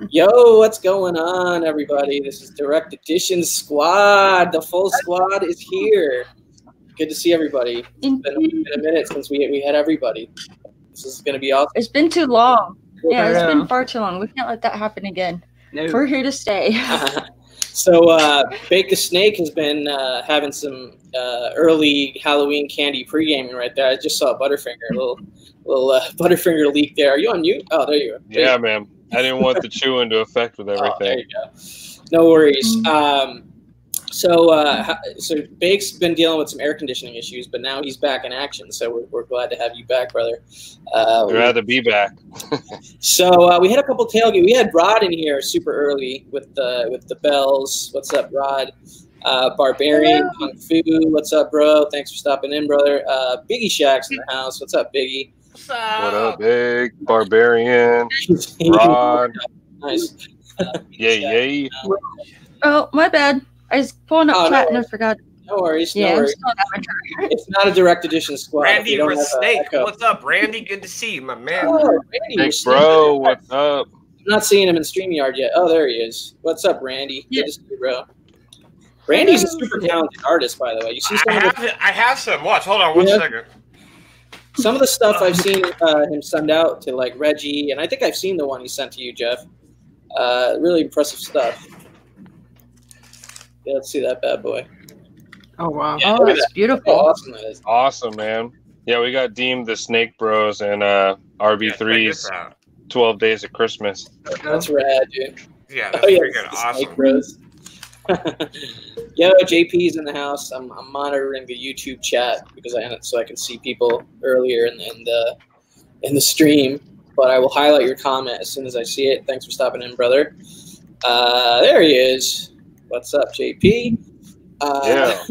Yo, what's going on, everybody? This is Direct Edition Squad. The full squad is here. Good to see everybody. It's been a minute since we had everybody. This is going to be awesome. It's been too long. Yeah, it's been far too long. We can't let that happen again. No. We're here to stay. So, Bake the Snake has been having some early Halloween candy pre-gaming right there. I just saw Butterfinger, a little Butterfinger leak there. Are you on mute? Oh, there you are. Yeah, man. I didn't want the chewing to affect with everything. Oh, there you go. No worries. So Bake's been dealing with some air conditioning issues, but now he's back in action. So we're glad to have you back, brother. I'd rather be back. So we had a couple tailgate. We had Rod in here super early with the bells. What's up, Rod? Barbarian Kung Fu. What's up, bro? Thanks for stopping in, brother. Biggie Shack's in the house. What's up, Biggie? What up, Big Barbarian? Rod. Nice. Yay. Oh, my bad. I was pulling up chat and I forgot. No worries. Yeah, no worries. It's not a direct edition squad. Randy Snake, what's up, Randy? Good to see you, my man. Oh, Randy, Big bro, what's up? I'm not seeing him in StreamYard yet. Oh, there he is. What's up, Randy? Good to see you, bro. Randy's a super talented artist, by the way. You see I have some. Watch. Hold on one second. Some of the stuff I've seen him send out to like Reggie, and I think I've seen the one he sent to you, Jeff. Really impressive stuff. Yeah, let's see that bad boy. Oh, wow. Yeah, oh, that's beautiful. How awesome that is. Awesome, man. Yeah, we got Deemed the Snake Bros and RB3's 12 Days of Christmas. That's rad, dude. Yeah, that's freaking awesome. Snake Bros. Yo, JP's in the house. I'm monitoring the YouTube chat because so I can see people earlier in the stream. But I will highlight your comment as soon as I see it. Thanks for stopping in, brother. There he is. What's up, JP? Yeah.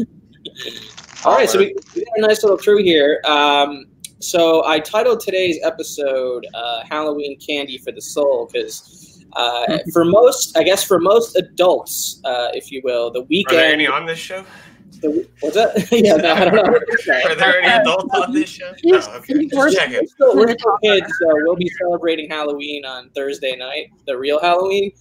All right, so we got a nice little crew here. So I titled today's episode "Halloween Candy for the Soul" because. For most adults, if you will, the weekend. Are there any on this show? What's that? Yeah, no, I don't know. Are there any adults on this show? No, okay. We're still kids, so we'll be celebrating Halloween on Thursday night, the real Halloween.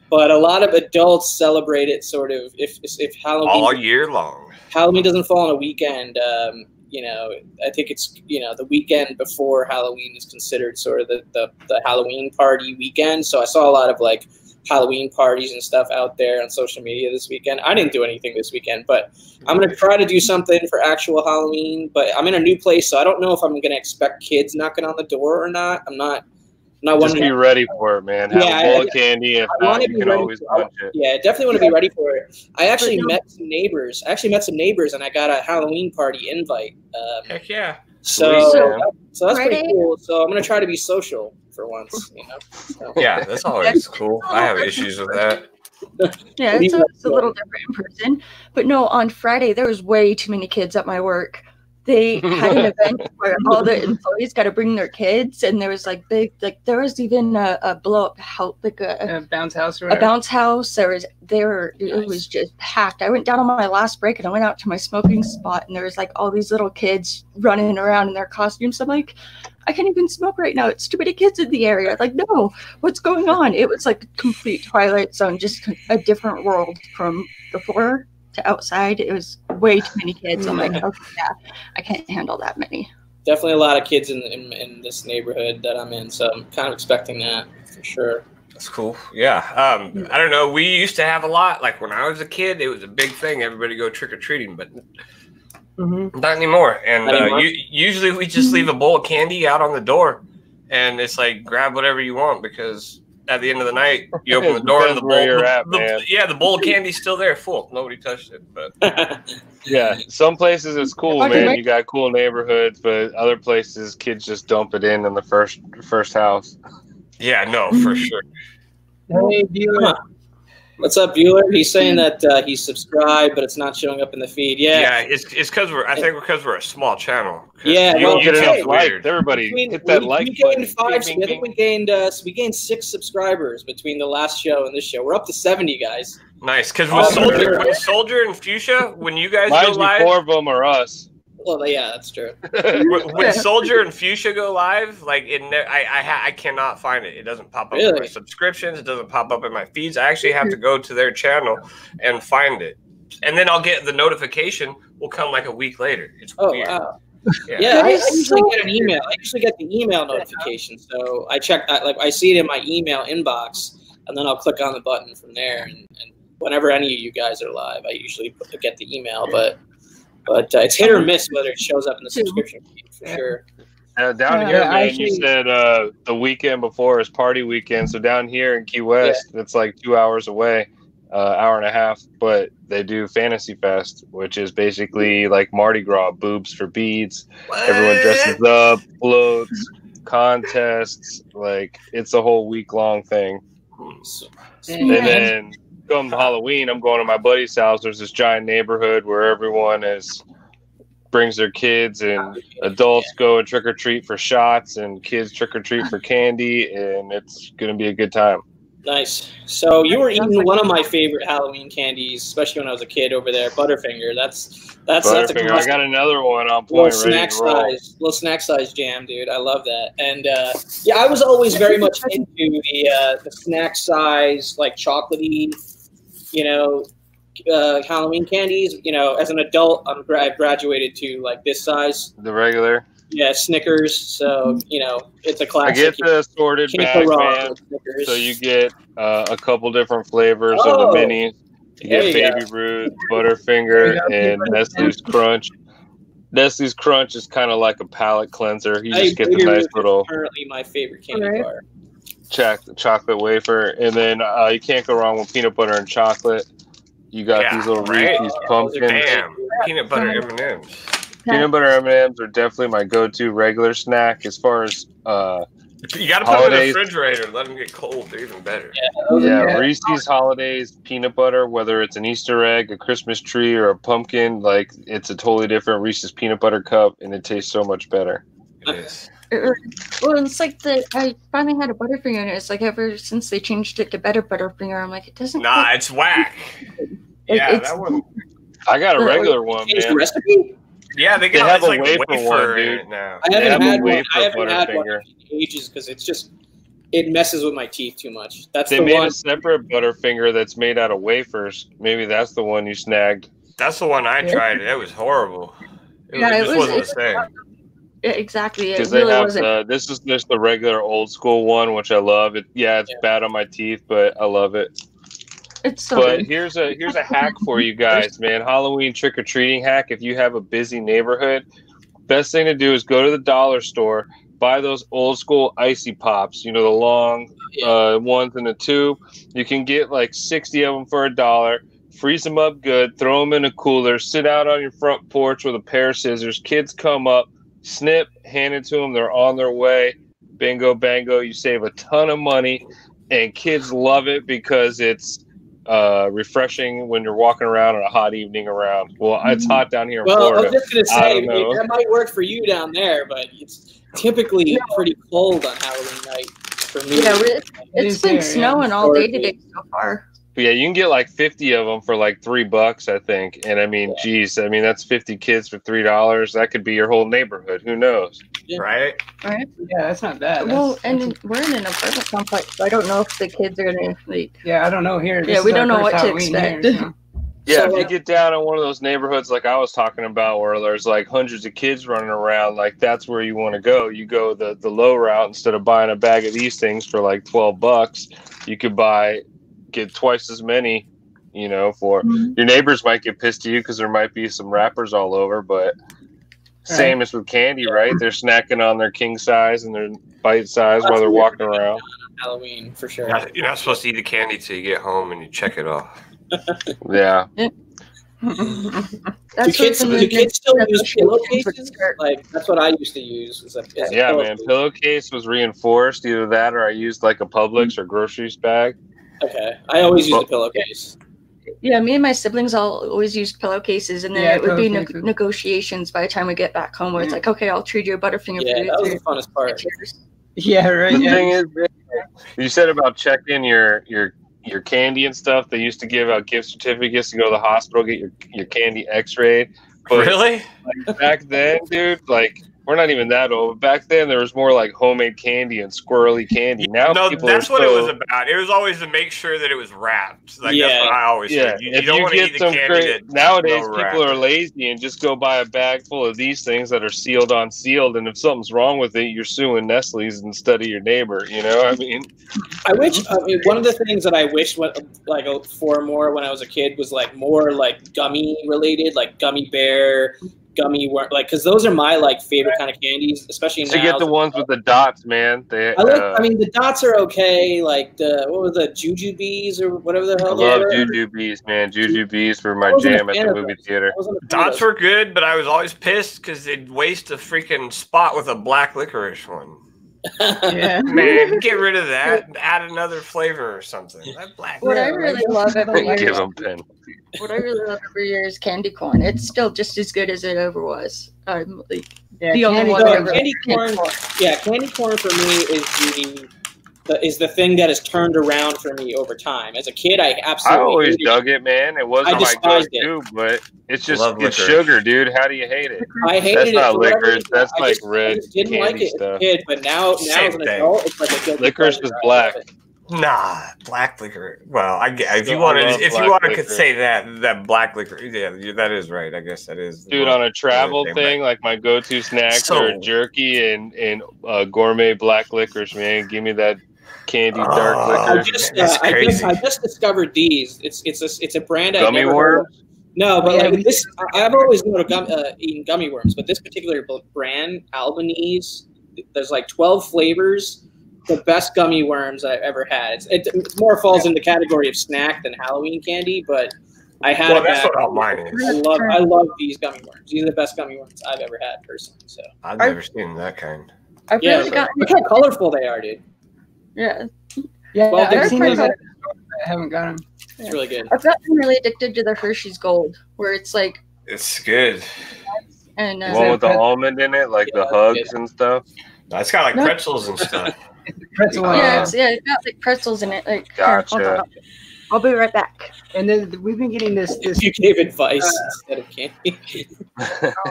But a lot of adults celebrate it sort of if Halloween all year long. Halloween doesn't fall on a weekend. You know, I think it's, the weekend before Halloween is considered sort of the Halloween party weekend. So I saw a lot of like Halloween parties and stuff out there on social media this weekend. I didn't do anything this weekend, but I'm going to try to do something for actual Halloween. But I'm in a new place, so I don't know if I'm going to expect kids knocking on the door or not. I'm not just be ready for it, man. Have a bowl of candy. If not, you can always punch it. Yeah, definitely want to be ready for it. I actually met some neighbors. And I got a Halloween party invite. Heck yeah. So that's pretty cool. So I'm going to try to be social for once. So. Yeah, that's always cool. I have issues with that. Yeah, it's a little different in person. But no, on Friday, there was way too many kids at my work. They had an event where all the employees got to bring their kids, and there was there was even a blow up house, like a bounce house, or a bounce house. It was just packed. I went down on my last break and I went out to my smoking spot, and there was like all these little kids running around in their costumes. I'm like, I can't even smoke right now. It's too many kids in the area. Like, no, what's going on? It was like a complete Twilight Zone, just a different world from before to outside. It was way too many kids. I'm like, okay, yeah, I can't handle that many. Definitely a lot of kids in this neighborhood that I'm in, so I'm kind of expecting that for sure. That's cool. Yeah. I don't know. We used to have a lot. Like when I was a kid, it was a big thing. Everybody go trick or treating, but not anymore. And usually we just leave a bowl of candy out on the door, and it's like grab whatever you want because. At the end of the night, you open the door and the bowl. The bowl of candy's still there, full. Nobody touched it, but yeah, some places it's cool, man. You got cool neighborhoods, but other places, kids just dump it in the first house. Yeah, no, for sure. Hey, Bueller. What's up, Bueller? He's saying that he's subscribed, but it's not showing up in the feed. Yeah, it's because we're a small channel. Yeah, you get enough likes. Everybody hit that like button. I think we gained 6 subscribers between the last show and this show. We're up to 70, guys. Nice, because with Soldier and Fuchsia, when you guys go live, 4 of them are us. Well, yeah, that's true. When Soldier and Fuchsia go live, like I cannot find it. It doesn't pop up in my subscriptions. It doesn't pop up in my feeds. I actually have to go to their channel and find it, and then I'll get the notification. Will come like a week later. It's weird. Wow. Yeah, I usually get an email. I usually get the email notification, so I check. I see it in my email inbox, and then I'll click on the button from there. And whenever any of you guys are live, I usually get the email, but it's hit or miss whether it shows up in the subscription feed for sure. Down here, man, you said the weekend before is party weekend. So down here in Key West, it's like 2 hours away, hour and a half. But they do Fantasy Fest, which is basically like Mardi Gras, boobs for beads. What? Everyone dresses up, floats, contests. Like it's a whole week-long thing. And then come Halloween, I'm going to my buddy's house. There's this giant neighborhood where everyone brings their kids, and adults go and trick or treat for shots, and kids trick or treat for candy, and it's going to be a good time. Nice. So you were eating one of my favorite Halloween candies, especially when I was a kid over there, Butterfinger. That's Butterfinger. I got another one on point. Little snack size jam, dude. I love that. And I was always very much into the snack size, like chocolatey, Halloween candies. As an adult, I've graduated to like this size. The regular. Yeah, Snickers. So it's a classic. I get the assorted bag, man. So you get a couple different flavors of the minis. You get Baby Ruth, Butterfinger, and Nestle's Crunch. Nestle's Crunch is kind of like a palate cleanser. You just get the nice little. Currently, my favorite candy bar. Chocolate wafer, and then you can't go wrong with peanut butter and chocolate. You got these little Reese's pumpkins. Damn, peanut butter M&Ms. Peanut butter M&Ms are definitely my go-to regular snack as far as you got to put them in the refrigerator. Let them get cold. They're even better. Yeah, Reese's Holidays peanut butter, whether it's an Easter egg, a Christmas tree, or a pumpkin, like it's a totally different Reese's peanut butter cup, and it tastes so much better. It is. Well, it's like I finally had a Butterfinger, and it's like ever since they changed it to Better Butterfinger, I'm like, it doesn't. Nah, it's whack. That one. I got a regular one, man. The recipe? Yeah, they have a like wafer one, dude. Now. I haven't had one in ages because it messes with my teeth too much. They made a separate Butterfinger that's made out of wafers. Maybe that's the one you snagged. That's the one I tried. It was horrible. It wasn't the same. Exactly. Because they have this is just the regular old school one, which I love. It's bad on my teeth, but I love it. It's so but good. here's a hack for you guys, man. Halloween trick-or-treating hack. If you have a busy neighborhood, best thing to do is go to the dollar store, buy those old school icy pops, the long ones in a tube. You can get like 60 of them for $1. Freeze them up good, throw them in a cooler, sit out on your front porch with a pair of scissors. Kids come up, snip, hand it to them. They're on their way. Bingo, bango. You save a ton of money, and kids love it because it's refreshing when you're walking around on a hot evening around. Well, it's hot down here in Florida. I was just going to say, that might work for you down there, but it's typically pretty cold on Halloween night for me. Yeah, it's been snowing all day today so far. But yeah, you can get like 50 of them for like $3, I think. And I mean, geez, that's 50 kids for $3. That could be your whole neighborhood. Who knows? Yeah. Right? Right? Yeah, that's not bad. Well, and we're in an apartment complex, so I don't know if the kids are going to, like... Yeah, I don't know here. We don't know what to expect. Here, so. Yeah, if you get down in one of those neighborhoods like I was talking about where there's like hundreds of kids running around, like that's where you want to go. You go the low route. Instead of buying a bag of these things for like $12, you could get twice as many, for your neighbors might get pissed at you because there might be some wrappers all over, but same as with candy, right? They're snacking on their king size and their bite size while they're walking around. Halloween for sure. You're not supposed to eat the candy till you get home and you check it off. Yeah. Do kids still use pillowcases? Like that's what I used to use. Man. Pillowcase was reinforced. Either that or I used like a Publix or groceries bag. Okay, I always use a pillowcase. Yeah, me and my siblings always used pillowcases, and then it would be negotiations by the time we get back home, where it's like, okay, I'll trade you a Butterfinger. Yeah, that was the funnest part. Yeah, right. The thing is, you said about checking your candy and stuff. They used to give out gift certificates to go to the hospital, get your candy X-rayed. But, Really? like, back then, dude, like, we're not even that old. Back then, there was more like homemade candy and squirrely candy. Now, No, people that's are what it so, was about. It was always to make sure that it was wrapped. Like Yeah. that's what I always yeah. said. You If don't you want to get eat the some candy great that nowadays, no people wrap. are lazy and just go buy a bag full of these things that are sealed on sealed. And if something's wrong with it, you're suing Nestle's instead of your neighbor. You know, I mean, I mean, one of the things that I wish for more when I was a kid was like more like gummy related, like gummy bear, gummy worm, like because those are my like favorite kind of candies, especially to now. get the ones with the dots, man. They, I mean, the dots are okay. Like what was the Jujubes or whatever the I hell. love they were. Jujubes, man. Jujubes were my I wasn't a jam at fan the of movie those. theater. I wasn't a fan of Dots those. were good, but I was always pissed because they'd waste a freaking spot with a black licorice one. Yeah. Man, get rid of that. Add another flavor or something. That black. What I really love every year, Give them pen. what I really love every year is candy corn. It's still just as good as it ever was. Like Yeah, the only candy one corn. I really Candy corn, yeah, candy corn for me is the thing that has turned around for me over time. As a kid, I I absolutely always hated dug it, man. It I wasn't my despised go-to, but it's just Love it's licorice. sugar, dude. How do you hate it? I hated That's it not for whatever licorice. reason. That's I like just, red I just didn't like candy it as a stuff. kid, but now Same as an thing. adult, it's like a guilty Licorice pleasure. was I love black. it. Nah, black liquor. Well, if you I wanted, love if you black wanted to liquor. say that black liquor, yeah, that is right. I guess that is. the Dude, most on a travel thing, thing, like my go-to snacks So- are jerky and gourmet black licorice, man. Give me that candy dark Oh, I liquor. just, That's crazy. I just discovered these. It's a brand I Gummy never heard of. worms? No, but Yeah, like this, I've always known eating gummy worms, but this particular brand, Albanese, there's like 12 flavors. The best gummy worms I've ever had. It more falls in the category of snack than Halloween candy, but I had Well, it that's back. what all mine is. I love these gummy worms. These are the best gummy worms I've ever had personally. So I've never seen that kind. I've yeah, really got look how colorful they are, dude. yeah. Yeah, Well, I've they're seen pretty those. I haven't got them. It's really good. I've gotten really addicted to the Hershey's Gold, where it's like It's good. and The one with the almond in it, like Yeah, the hugs and stuff. It's got like No. pretzels and stuff. Pretzel one. it's got like pretzels in it. Like here, hold Gotcha. on. I'll be right back. And then we've been getting this. If you gave advice instead of candy.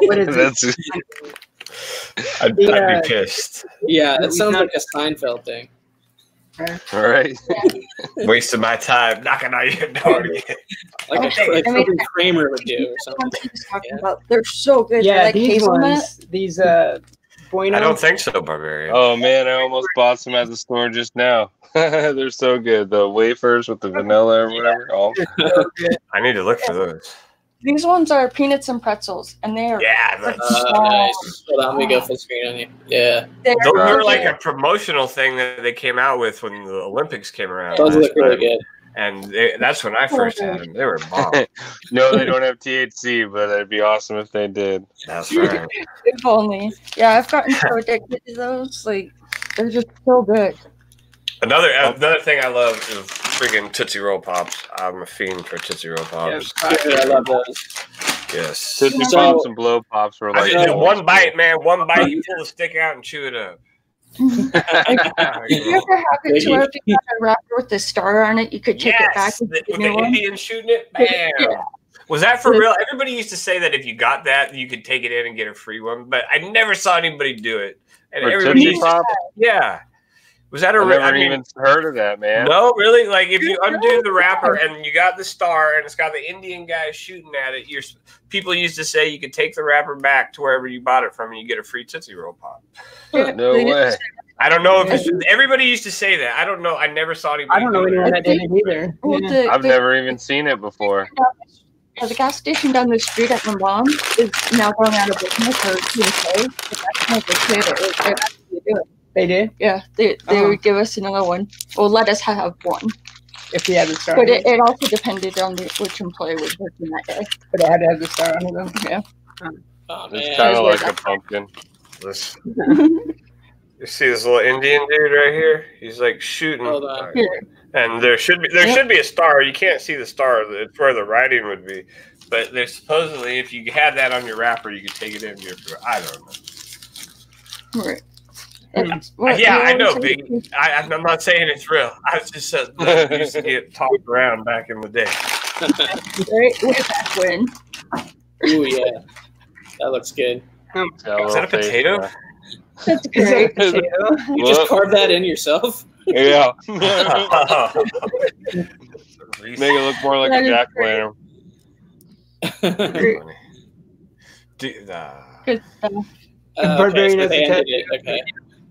What is it? That's I'd Yeah. be pissed. Yeah, that sounds like a Seinfeld thing. all right. Wasting my time knocking on your door. Like something Kramer would do or something. Ones he was talking about, they're so good. Yeah, they're like these hazelnut. ones. These Bueno. I don't think so, Barbarian. Oh man, I almost bought some at the store just now. They're so good. The wafers with the vanilla or whatever. Oh, So good. I need to look for those. These ones are peanuts and pretzels, and they are Yeah, that's, Nice. Hold on, let me go full screen on you. Yeah, they're those Right. were like a promotional thing that they came out with when the Olympics came around. those last look really time. good. And that's when I first had them. They were bomb. no, they don't have THC, but it'd be awesome if they did. That's right. if only. Yeah, I've gotten so addicted to those. Like they're just so good. Another thing I love is freaking Tootsie Roll Pops. I'm a fiend for Tootsie Roll Pops. Yeah, I love those. Yes. Tootsie So- Pops and Blow Pops were I like just did one bite, man. One bite, you pull the stick out and chew it up. Did you ever have it to where if you got a wrapper with a star on it, you could take it back Yes, and with get a the new one? Indian shooting it, bam. Yeah. Was that for real? Everybody used to say that if you got that, you could take it in and get a free one, but I never saw anybody do it. And For everybody Tootsie used to, Pop? yeah. Was that a I've real? never even heard of that, man. No, really? Like if you undo the wrapper and you got the star and it's got the Indian guy shooting at it, people used to say you could take the wrapper back to wherever you bought it from and you get a free Tootsie Roll Pop. No way. I don't know if everybody used to say that. I don't know. I never saw anybody. I don't know do it. anyone that did it either. Well, Yeah. I've never even seen it before. The gas station down the street at my mom is now going out of business for TSA. But that's not the kid. They actually do it. They did Yeah, they Uh-huh. would give us another one. Or let us have one. if you had the star. But it also depended on which employee was working that day. But it had to have the star on it though. Yeah. Oh, It's man. kind of Those like were a pumpkin. This- You see this little Indian dude right here? He's like shooting. Hold on. Yeah. And there should be a star. You can't see the star. It's where the writing would be. But there's supposedly, if you had that on your wrapper, you could take it in your. I don't know. Right. Yeah, I know, Biggie. I'm not saying it's real. I was just used to get tossed around back in the day. Way back when. Ooh, yeah. That looks good. Is that a potato? Yeah. That's Is that a great. potato? You just carved that in yourself? Yeah. Make Make it look more like That a is jack-o'-lantern. funny. Dude, Good stuff. Barbarian so has they a ended tattoo. it. Okay.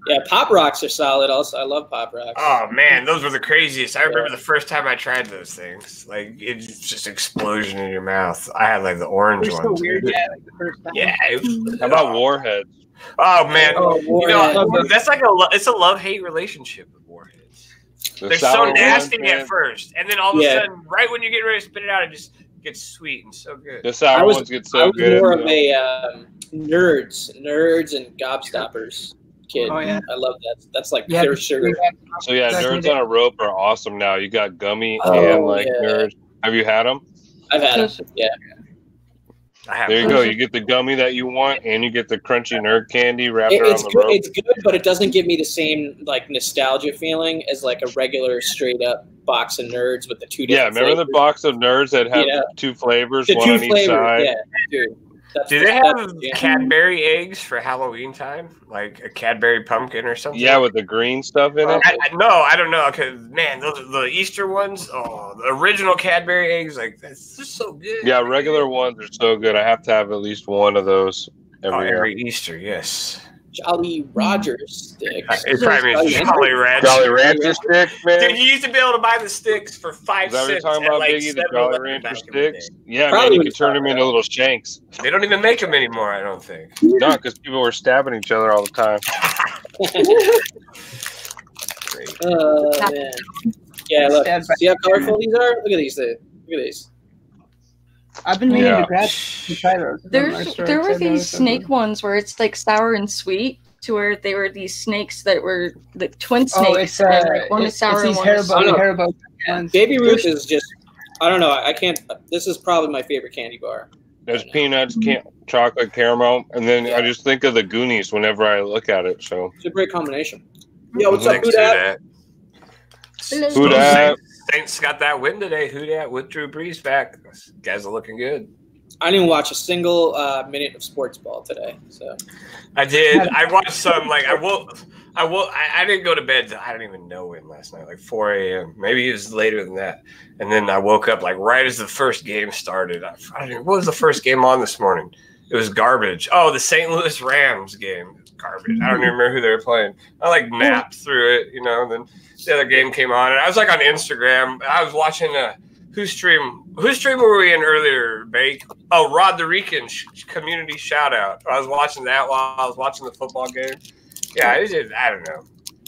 Yeah, Pop Rocks are solid. Also, I love Pop Rocks. oh man, those were the craziest. I remember the first time I tried those things. Like it's just explosion in your mouth. I had like the orange They're so ones. weird. Yeah, like the first time. Yeah. How about Warheads? Oh man, Oh, you know Warheads. that's like it's a love-hate relationship with Warheads. The They're so sour ones, nasty man. at first, and then all of a Yeah. sudden, right when you get ready to spit it out, it just gets sweet and so good. The sour ones get I so was good. more at of the- a nerds and gobstoppers kid. Oh, yeah. I love that. That's like Yeah, pure sugar. So yeah, nerds on a rope are awesome now. You got gummy Oh, and like yeah. nerds. Have you had them? I've had them. Yeah. I have. There you go. You get the gummy that you want, and you get the crunchy nerd candy wrapped around It's the good. rope. It's good, but it doesn't give me the same like nostalgia feeling as like a regular straight up box of nerds with the two Yeah, different remember the flavors. box of nerds that have Yeah. two flavors, The one two on each flavors. side? Yeah, dude. That's, Do they that's have the jam. Cadbury eggs for Halloween time, like a Cadbury pumpkin or something? Yeah, with the green stuff in it. No, I don't know. Cause man, those are the Easter ones. Oh, the original Cadbury eggs, like that's just so good. Yeah, regular ones are so good. I have to have at least one of those every year. Every Easter, yes. Jolly Rogers sticks. It probably means Jolly Jolly Rancher. Jolly Rancher stick, man. Dude, you used to be able to buy the sticks for 5 Is that what you're cents. talking at, about, like, Biggie? The 7-Eleven Jolly Rancher back in the day. sticks? Yeah, Probably man, you what could turn you're them into little shanks. They don't even make them anymore, I don't think. No, because people were stabbing each other all the time. Great. Man. Yeah, look. Stand by- See how colorful these are? Look at these. Look at these. I've been meaning Yeah. to grab to try those. There were these snake ones where it's like sour and sweet, to where they were these snakes that were the twin snakes. Oh, it's and, like, one is sour and these one is Haribo, sweet. Haribo ones. Baby Ruth is just, I don't know. I can't, this is probably my favorite candy bar. There's peanuts, chocolate, caramel, and then I just think of the Goonies whenever I look at it. So It's a great combination. Yo, what's up, Thanks Who to Dat? Who dat? Saints got that win today. Who dat with Drew Brees back? Guys are looking good. I didn't watch a single minute of sports ball today. So I did. I watched some. Like I didn't go to bed. I didn't even know when last night. Like 4 a.m. Maybe it was later than that. And then I woke up like right as the first game started. I don't know, what was the first game on this morning? It was garbage. Oh, the St. Louis Rams game. Garbage. I don't even remember who they were playing. I like napped through it, and then the other game came on, and I was like on Instagram. I was watching whose stream were we in earlier, Bake? Oh, Rod the Rican community shout out. I was watching that while I was watching the football game. Yeah, it was just, I don't know.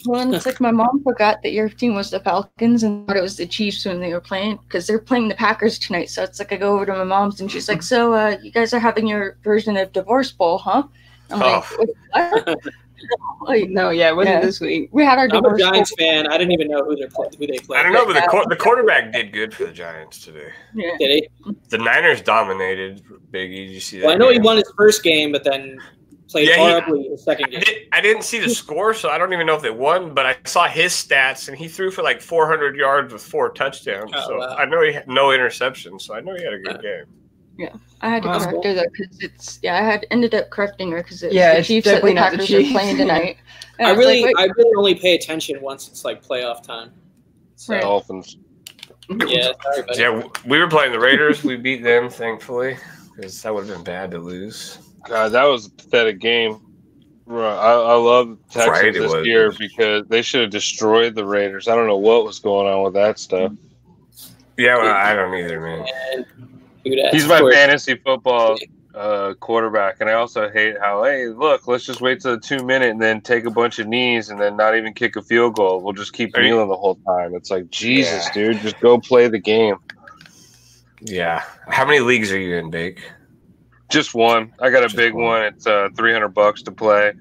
Well, it's like my mom forgot that your team was the Falcons and thought it was the Chiefs when they were playing, because they're playing the Packers tonight. So it's like I go over to my mom's and she's like, "So, you guys are having your version of Divorce Bowl, huh?" I'm like, "What?" Like, No, yeah, it wasn't this week. we had our I'm a Divorce Giants Bowl. fan. I didn't even know who they played. I don't know, but the quarterback did good for the Giants today. Yeah. Did he? The Niners dominated. Biggie, did you see that? Well, I know he game? won his first game, but then played horribly his second game. I didn't see the score, so I don't even know if they won, but I saw his stats, and he threw for like 400 yards with 4 touchdowns. Oh, So wow. I know he had no interceptions, so I know he had a good game. I had to Wow. correct her though, because I had ended up correcting her because the It's Chiefs and the definitely not the Packers are Chiefs. playing tonight. And I was really, like, wait, I really only pay attention once it's like playoff time. So, Right. Dolphins. yeah, sorry, buddy. Yeah, we were playing the Raiders. We beat them, thankfully, because that would have been bad to lose. God, that was a pathetic game. I love Texans Right, it this was. year because they should have destroyed the Raiders. I don't know what was going on with that stuff. Yeah, well, I don't either, man. And who dat? He's my Of course. fantasy football quarterback, and I also hate how, hey, look, let's just wait till the 2 minute and then take a bunch of knees and then not even kick a field goal. We'll just keep Are you- kneeling the whole time. It's like, Jesus, Yeah. dude, just go play the game. Yeah. How many leagues are you in, Bake? Just one. I got a Just big one. one. It's $300 to play,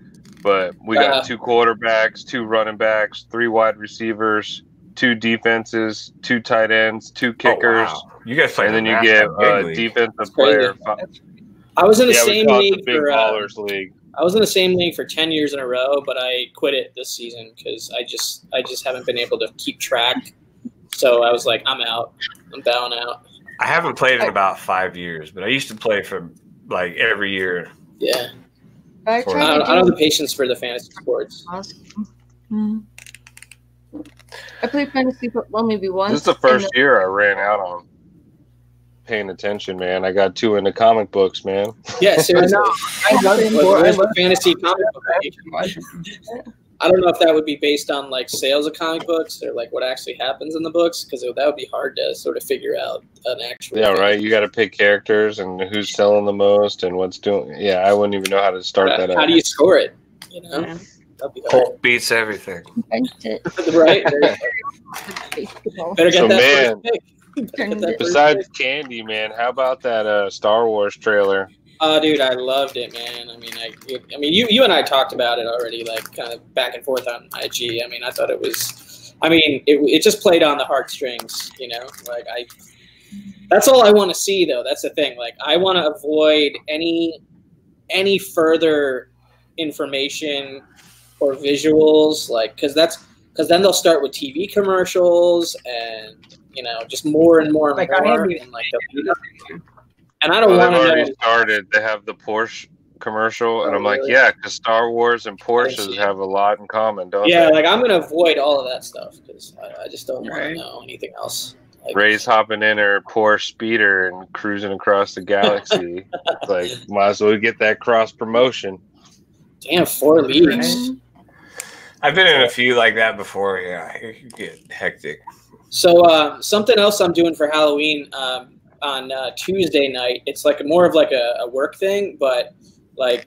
but we got 2 quarterbacks, 2 running backs, 3 wide receivers, 2 defenses, 2 tight ends, 2 kickers, Oh, wow. You guys play and then in you a get big a league. defensive crazy. player. I was in the Yeah, we same call it the league Big for. Ballers League. I was in the same league for 10 years in a row, but I quit it this season because I just haven't been able to keep track. So I was like, I'm out. I'm bowing out. I haven't played in about 5 years, but I used to play for like every year. Yeah. I don't have the patience for the fantasy sports. I played fantasy football maybe once. This is the first year I ran out on paying attention, man. I got too into comic books, man. Yeah, seriously. I love Where's the fantasy comic book? I don't know if that would be based on like sales of comic books or like what actually happens in the books, because that would be hard to sort of figure out an actual. Yeah, right. You got to pick characters and who's selling the most and what's doing. Yeah, I wouldn't even know how to start that up. How do you score it? You know, that'd be hard. Hulk beats everything. Right. Better get So, that man, first pick. besides candy, man, how about that Star Wars trailer? Oh, dude, I loved it, man. I mean, you and I talked about it already, like kind of back and forth on IG. I mean, I thought it was. I mean, it just played on the heartstrings, you know. Like that's all I want to see, though. That's the thing. Like, I want to avoid any further information or visuals, like, because then they'll start with TV commercials and just more and more and more, and like. And I don't want to already started. They have the Porsche commercial, and I'm like, yeah, because Star Wars and Porsches have a lot in common, don't they? Yeah, like I'm gonna avoid all of that stuff because I just don't want to know anything else. Like, Ray's hopping in her Porsche speeder and cruising across the galaxy. It's like, might as well get that cross promotion. Damn, 4 leagues. I've been in a few like that before. Yeah, it can get hectic. So something else I'm doing for Halloween. On Tuesday night, it's like more of like a work thing, but like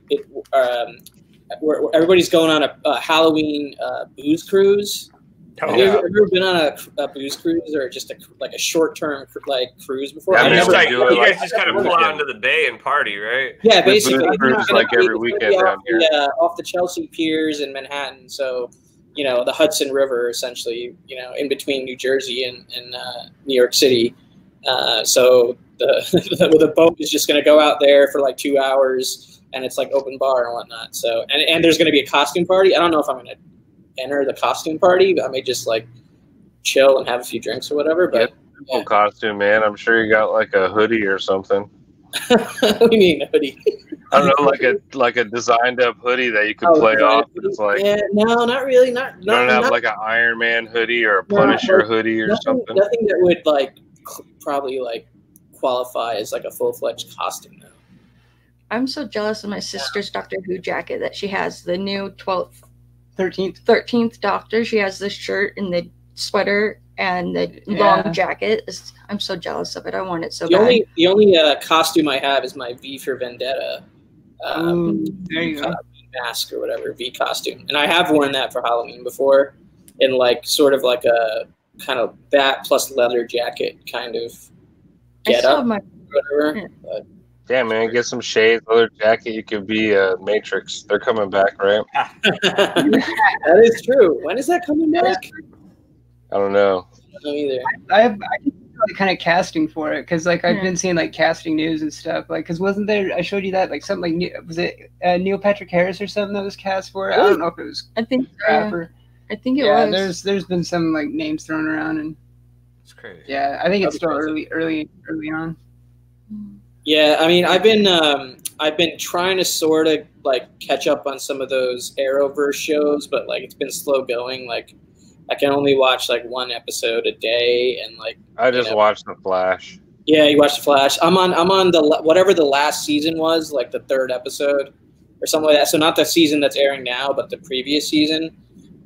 everybody's going on a Halloween booze cruise. Have you ever been on a booze cruise or just like a short-term like cruise before? Yeah, you guys just kind of pull out into the bay and party, right? Yeah, basically. Cruise like every weekend down here. Off the Chelsea piers in Manhattan, so the Hudson River, essentially, in between New Jersey and New York City. So the boat is just going to go out there for like 2 hours, and it's like open bar and whatnot. So and there's going to be a costume party. I don't know if I'm going to enter the costume party, but I may just like chill and have a few drinks or whatever. But cool costume, man. I'm sure you got like a hoodie or something. What do you mean a hoodie? I don't know, like a designed up hoodie that you could play off. It's like no, not really. Not you don't have like an Iron Man hoodie or a Punisher hoodie or something. Nothing that would like probably like qualify as like a full-fledged costume though. I'm so jealous of my sister's Doctor Who jacket that she has, the new 13th Doctor. She has the shirt and the sweater and the long jacket. I'm so jealous of it. I want it so bad. The only costume I have is my V for Vendetta there you go. mask or whatever, V costume, and I have worn that for Halloween before in like sort of like a kind of that plus leather jacket kind of get up, whatever. But, yeah, man, get some shades, leather jacket. You could be Matrix. They're coming back, right? That is true. When is that coming back? I don't know. I don't know either. I kind of casting for it because like I've been seeing like casting news and stuff. Like, because wasn't there? I showed you that like something like was it Neil Patrick Harris or something that was cast for it? I don't know if it was. I think rapper. I think it was. There's been some like names thrown around and it's crazy. Yeah, I think it's still early on. Yeah, I mean, I've been trying to sort of like catch up on some of those Arrowverse shows, but like it's been slow going. Like I can only watch like one episode a day, and like I just watched The Flash. Yeah, you watched The Flash. I'm on the whatever the last season was, like the 3rd episode or something like that. So not the season that's airing now, but the previous season.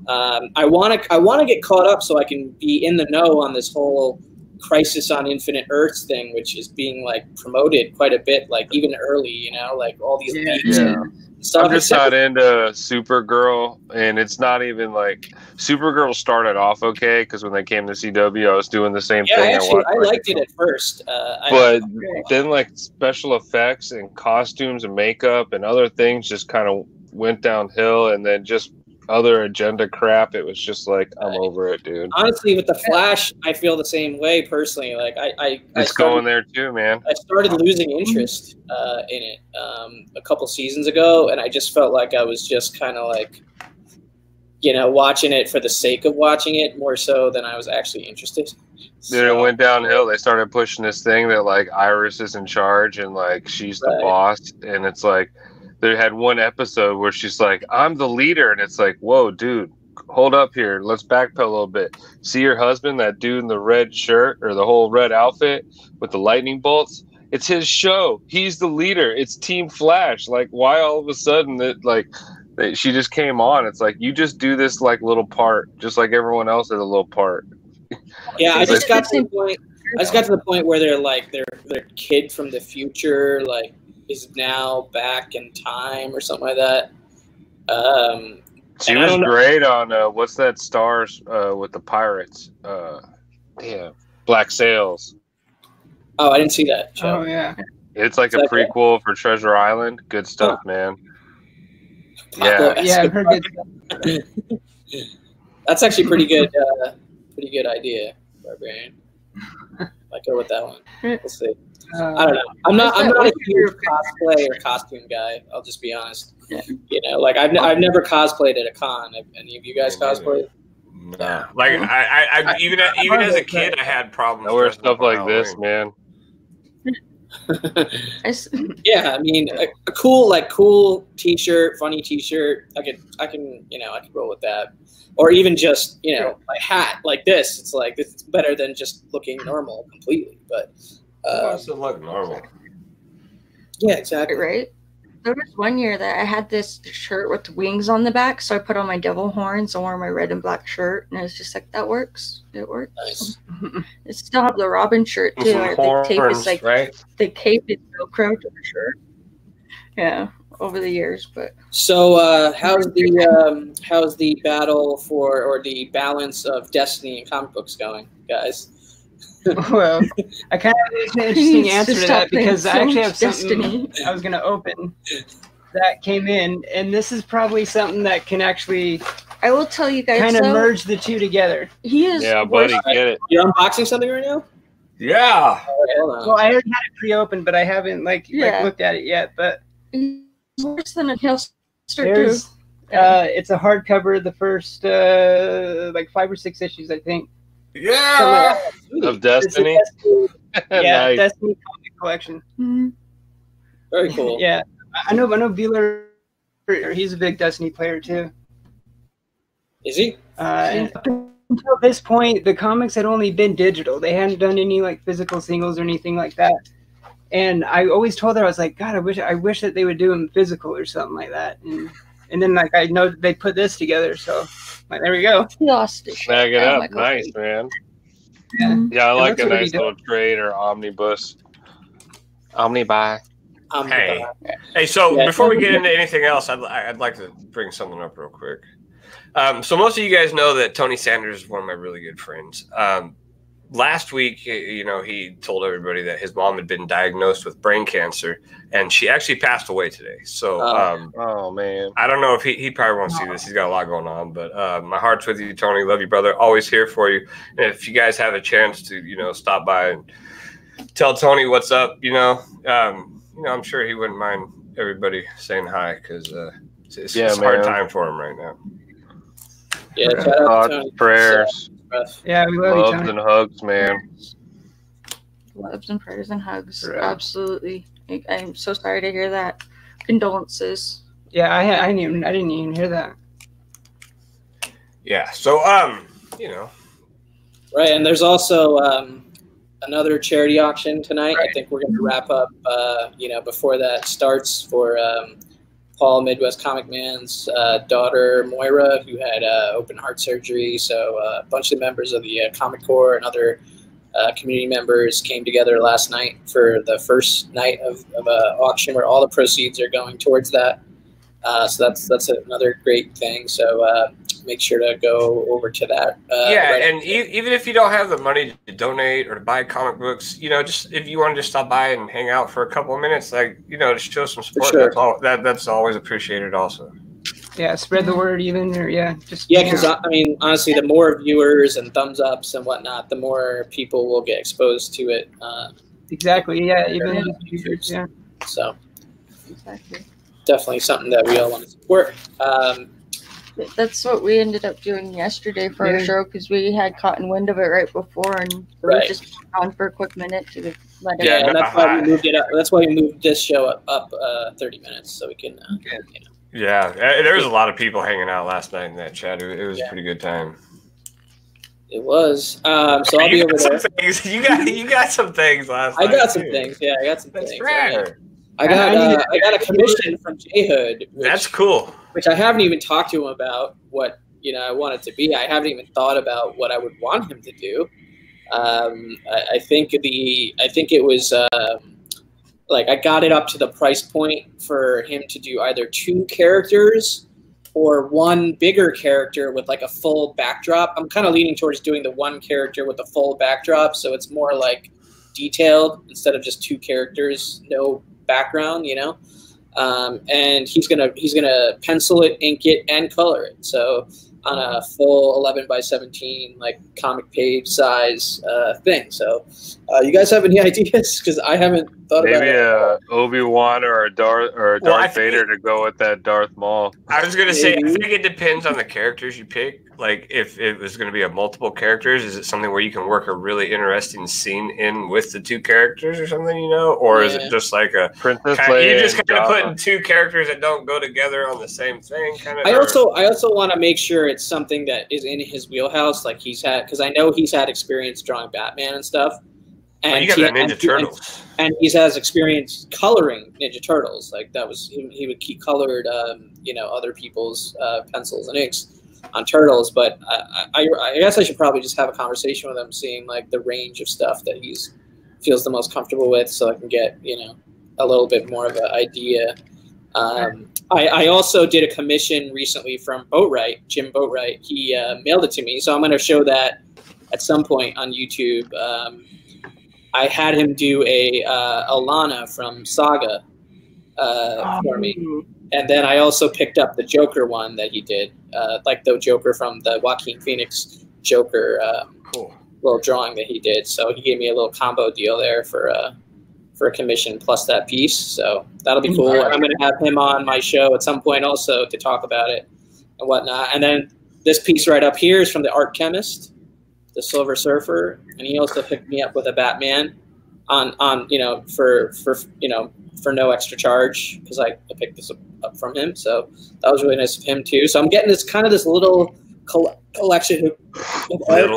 I want to get caught up so I can be in the know on this whole Crisis on Infinite Earths thing, which is being like promoted quite a bit, like even early, like all these leaks and stuff. I'm just not into Supergirl, and it's not even like Supergirl started off okay because when they came to CW, I was doing the same thing. Actually, I liked it at first, but then like special effects and costumes and makeup and other things just kind of went downhill, and then just other agenda crap. It was just like, I'm over it, dude. Honestly, with The Flash, I feel the same way personally. Like it's going there too, man. I started losing interest in it a couple seasons ago, and I just felt like I was just kind of like, watching it for the sake of watching it more so than I was actually interested. Then it went downhill. They started pushing this thing that like Iris is in charge and like she's the boss, and it's like they had one episode where she's like, "I'm the leader," and it's like, "Whoa, dude, hold up here. Let's backpedal a little bit. See your husband, that dude in the red shirt or the whole red outfit with the lightning bolts? It's his show. He's the leader. It's Team Flash. Like, why all of a sudden she just came on? It's like, you just do this like little part, just like everyone else has a little part." Yeah, I just got to the point. I just got to the point where they're like their kid from the future like is now back in time or something like that. She was great on what's that Stars with the pirates? Black Sails. Oh, I didn't see that show. Oh yeah, it's like a prequel for Treasure Island. Good stuff, man. Yeah, I've heard good stuff. That's actually pretty good. Pretty good idea, Barbarian. Might go with that one. We'll see. I don't know. I'm not a huge cosplay or costume guy. I'll just be honest. Like I've never cosplayed at a con. Have any of you guys cosplayed? No. Like I even as a kid, I had problems. I wear stuff like this, man. Yeah, I mean, a cool T-shirt, funny T-shirt. I can roll with that. Or even just a hat like this. It's like it's better than just looking normal completely. But wants to look normal. Yeah, exactly. Right. There was one year that I had this shirt with wings on the back, so I put on my devil horns and wore my red and black shirt, and it was just like, that works. It works. Nice. I still have the Robin shirt too. The tape is like the cape is Velcro to the shirt. Yeah, over the years, but so how's the battle for or the balance of Destiny and comic books going, guys? Well, I kind of have an interesting answer to that because I actually have something I was going to open that came in, and this is probably something that can actually I will tell you guys kind of merge the two together. He is buddy, get it. You're unboxing something right now? Yeah. Well, I already had it pre-opened, but I haven't like looked at it yet. But worse than a Hellster. It's a hardcover. The first 5 or 6 issues, I think. Yeah, of Destiny. Nice. Destiny comic collection. Mm-hmm. Very cool. Yeah, I know Bueller. He's a big Destiny player too. Is he? And up until this point, the comics had only been digital. They hadn't done any like physical singles or anything like that. And I always told her, I was like, God, I wish that they would do them physical or something like that. And then like I know they put this together, so. There we go. Lost it. Snag it up. Nice, man. Yeah, I like a nice little trade or omnibus. Omnibuy. Hey. So before we get into anything else, I'd like to bring something up real quick. So most of you guys know that Tony Sanders is one of my really good friends. Last week, he told everybody that his mom had been diagnosed with brain cancer, and she actually passed away today. So, oh man, I don't know if he probably won't see this. He's got a lot going on, but my heart's with you, Tony. Love you, brother. Always here for you. And if you guys have a chance to, stop by and tell Tony what's up, I'm sure he wouldn't mind everybody saying hi because it's a hard time for him right now. Yeah, thoughts, prayers. Yeah, we love loves and hugs, man. Loves and prayers and hugs. Yeah. Absolutely. I'm so sorry to hear that. Condolences. Yeah, I didn't even hear that. Yeah. So Right, and there's also another charity auction tonight. Right. I think we're going to wrap up before that starts for Paul Midwest Comic Man's daughter Moira, who had open heart surgery. So a bunch of members of the Comic Corps and other community members came together last night for the first night of an auction where all the proceeds are going towards that. So that's another great thing. So make sure to go over to that. And even if you don't have the money to donate or to buy comic books, just if you want to just stop by and hang out for a couple of minutes, to show some support, sure. That's always appreciated also. Yeah, spread the word because I mean, honestly, the more viewers and thumbs ups and whatnot, the more people will get exposed to it. Exactly. Yeah, even viewers. Yeah. So, exactly. Definitely something that we all want to support. That's what we ended up doing yesterday for our show because we had caught in wind of it right before, and we just on for a quick minute to let it. Yeah, and that's why we moved it up. That's why we moved this show up 30 minutes so we can. Yeah, there was a lot of people hanging out last night in that chat. It was a pretty good time. It was. So I'll be over there. You got some things last night. I got some things. Yeah, I got some things. That's rare. I got a commission from J Hood. That's cool. Which I haven't even talked to him about what I want it to be. I haven't even thought about what I would want him to do. I think it was like I got it up to the price point for him to do either 2 characters or 1 bigger character with like a full backdrop. I'm kind of leaning towards doing the 1 character with a full backdrop, so it's more like detailed instead of just 2 characters, no background, and he's gonna pencil it, ink it, and color it. So on a full 11 by 17 like comic page size thing. So you guys have any ideas? Because I haven't thought about it. Maybe a Obi-Wan or a Darth Vader to go with that Darth Maul. I was gonna say, I think it depends on the characters you pick. Like if it was gonna be a multiple characters, is it something where you can work a really interesting scene in with the 2 characters or something, or is it just like a Princess Leia? You just kind of putting 2 characters that don't go together on the same thing, kind of. I also want to make sure it's something that is in his wheelhouse, like he's had, because I know he's had experience drawing Batman and stuff. And you got that Ninja Turtles, and he has experience coloring Ninja Turtles. Like that was he colored other people's pencils and inks on Turtles. But I guess I should probably just have a conversation with him, seeing like the range of stuff that he's feels the most comfortable with, so I can get a little bit more of an idea. I also did a commission recently from Jim Boatwright. He mailed it to me, so I'm going to show that at some point on YouTube. I had him do a Alana from Saga for me, and then I also picked up the Joker one that he did, like the Joker from the Joaquin Phoenix Joker little drawing that he did. So he gave me a little combo deal there for a commission plus that piece. So that'll be cool. I'm going to have him on my show at some point also to talk about it and whatnot. And then this piece right up here is from the Art Chemist, the Silver Surfer, and he also picked me up with a Batman on for no extra charge because I picked this up from him. So that was really nice of him too. So I'm getting this little collection of art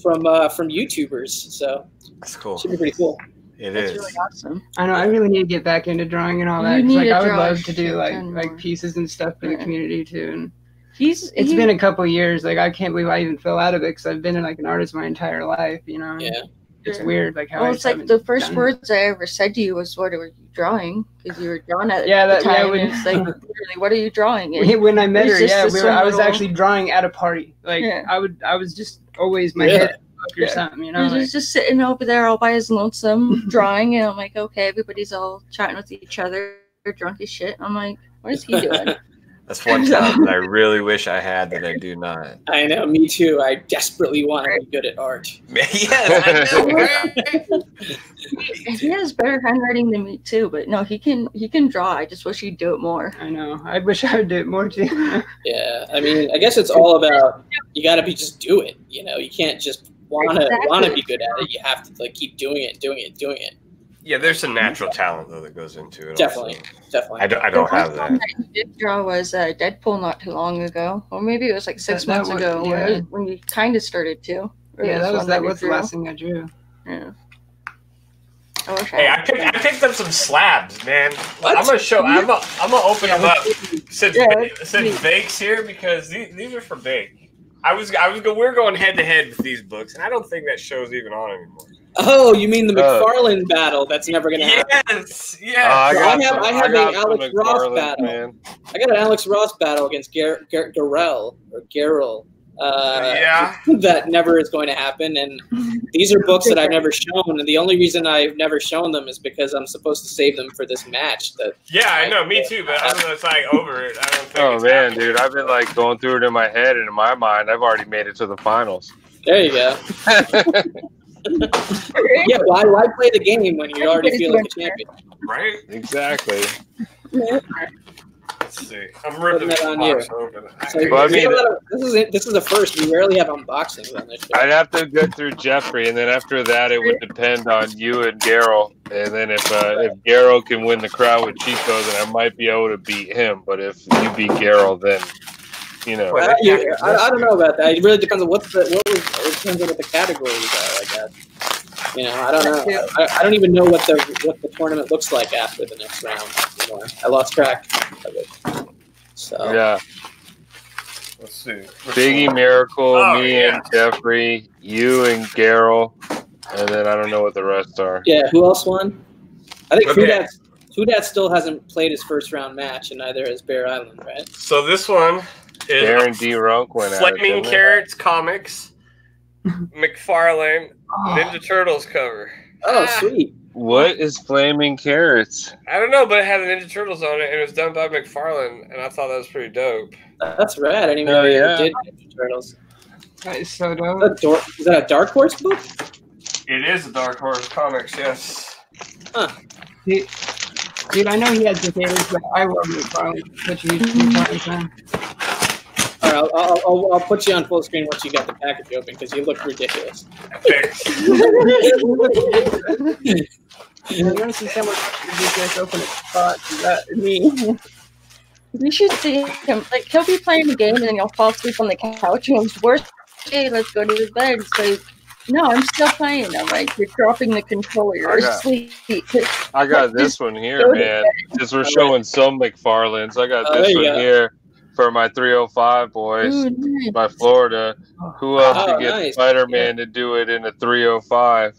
from YouTubers. So that's cool. Should be pretty cool. It's really awesome. I know. I really need to get back into drawing and all that. Like I would love to do like pieces and stuff for the community too. And it's been a couple years. Like I can't believe I even fell out of it because I've been like an artist my entire life. Yeah. It's weird. Like how it's like the first words I ever said to you was, "What were you drawing?" Because you were drawing at the time. And it's like, literally, what are you drawing? And when I met her, I was actually drawing at a party. Like I was just always my head or something, He was just sitting over there all by his lonesome drawing, and I'm like, okay, everybody's all chatting with each other, they're drunk as shit. I'm like, what is he doing? That's one talent that I really wish I had that I do not. I know, me too. I desperately want to be good at art. Yeah, I know. He has better handwriting than me too, but no, he can draw. I just wish he'd do it more. I know. I wish I would do it more too. Yeah, I mean, I guess it's all about you got to just do it. You can't just want to be good at it. You have to keep doing it. Yeah, there's some natural talent though that goes into it. Definitely. I don't have that. The first one that he did draw was Deadpool not too long ago, or maybe it was like 6 months ago when you kind of started to. Yeah, that was the last thing I drew. Yeah. I picked up some slabs, man. What? I'm gonna show. I'm gonna open them up since Bake's here because these are for Bake. We're going head to head with these books, and I don't think that show's even on anymore. Oh, you mean the McFarlane battle? That's never going to happen. Yes, yeah. I have an Alex Ross battle. Man. I got an Alex Ross battle against Garrell. That never is going to happen. And these are books that I've never shown. And the only reason I've never shown them is because I'm supposed to save them for this match. I know, me too. But I don't know. It's like over it. I don't think. Man, dude, I've been going through it in my head and in my mind. I've already made it to the finals. There you go. Yeah, why play the game when you already feel like a champion? Right? Exactly. Let's see. I'm ripping that the on box you. open. So Well, I mean, this is the first. We rarely have unboxings on this show. I'd have to get through Jeffrey, and then after that, it would depend on you and Garrel. And then if Garrel can win the crowd with Chico, then I might be able to beat him. But if you beat Garrel, then you know. I don't know about that. It really depends on it depends on what the categories are, I guess. You know, I don't know. I don't even know what the tournament looks like after the next round anymore. I lost track of it. So Yeah. Let's see. Biggie Miracle, and Jeffrey, you and Garrel, and then I don't know what the rest are. Yeah, who else won? I think Hudat still hasn't played his first round match, and neither has Bear Island, right? So this one is Darren D. Runk went out. Flaming Carrots Comics, McFarlane, Ninja Turtles cover. Oh, sweet. What is Flaming Carrots? I don't know, but it had the Ninja Turtles on it, and it was done by McFarlane, and I thought that was pretty dope. That's rad. I didn't even know you did Ninja Turtles. That is so dope. Is that a Dark Horse book? It is a Dark Horse Comics, yes. Huh. Dude, I know he has potatoes, but I love McFarlane. Which All right, I'll put you on full screen once you got the package open because you look ridiculous. You're gonna see someone ridiculous open a spot. That me. You should see him. Like, he'll be playing the game and then you'll fall asleep on the couch and he's worse. Hey, let's go to the bed. It's like, no, I'm still playing. I'm like, you're dropping the controller. You're asleep. I got this one here, man. Since we're showing some McFarlanes, I got this one here for my 305 boys, my Florida. Who else could get Spider-Man to do it in a 305?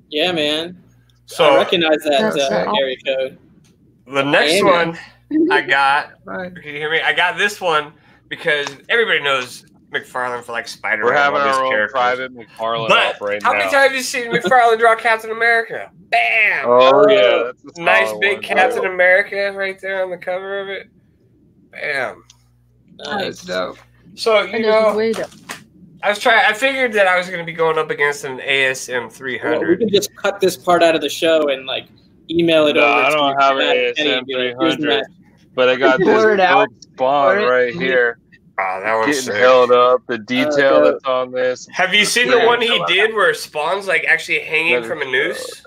Yeah, man. So I recognize that area code. The next one I got, can you hear me? I got this one because everybody knows McFarlane for like Spider-Man. We're having our own private McFarlane off right now. How many times have you seen McFarlane draw Captain America? Bam! Oh, yeah. That's a nice big Captain America right there on the cover of it. Bam. That's dope. So, you know, I figured that I was going to be going up against an ASM 300. Well, we can just cut this part out of the show and like email it over. I don't have an ASM 300, but I got this dope Spawn right here. Oh, that one's getting held up. The detail that's on this. Have you seen the one he did where Spawn's like actually hanging from a noose?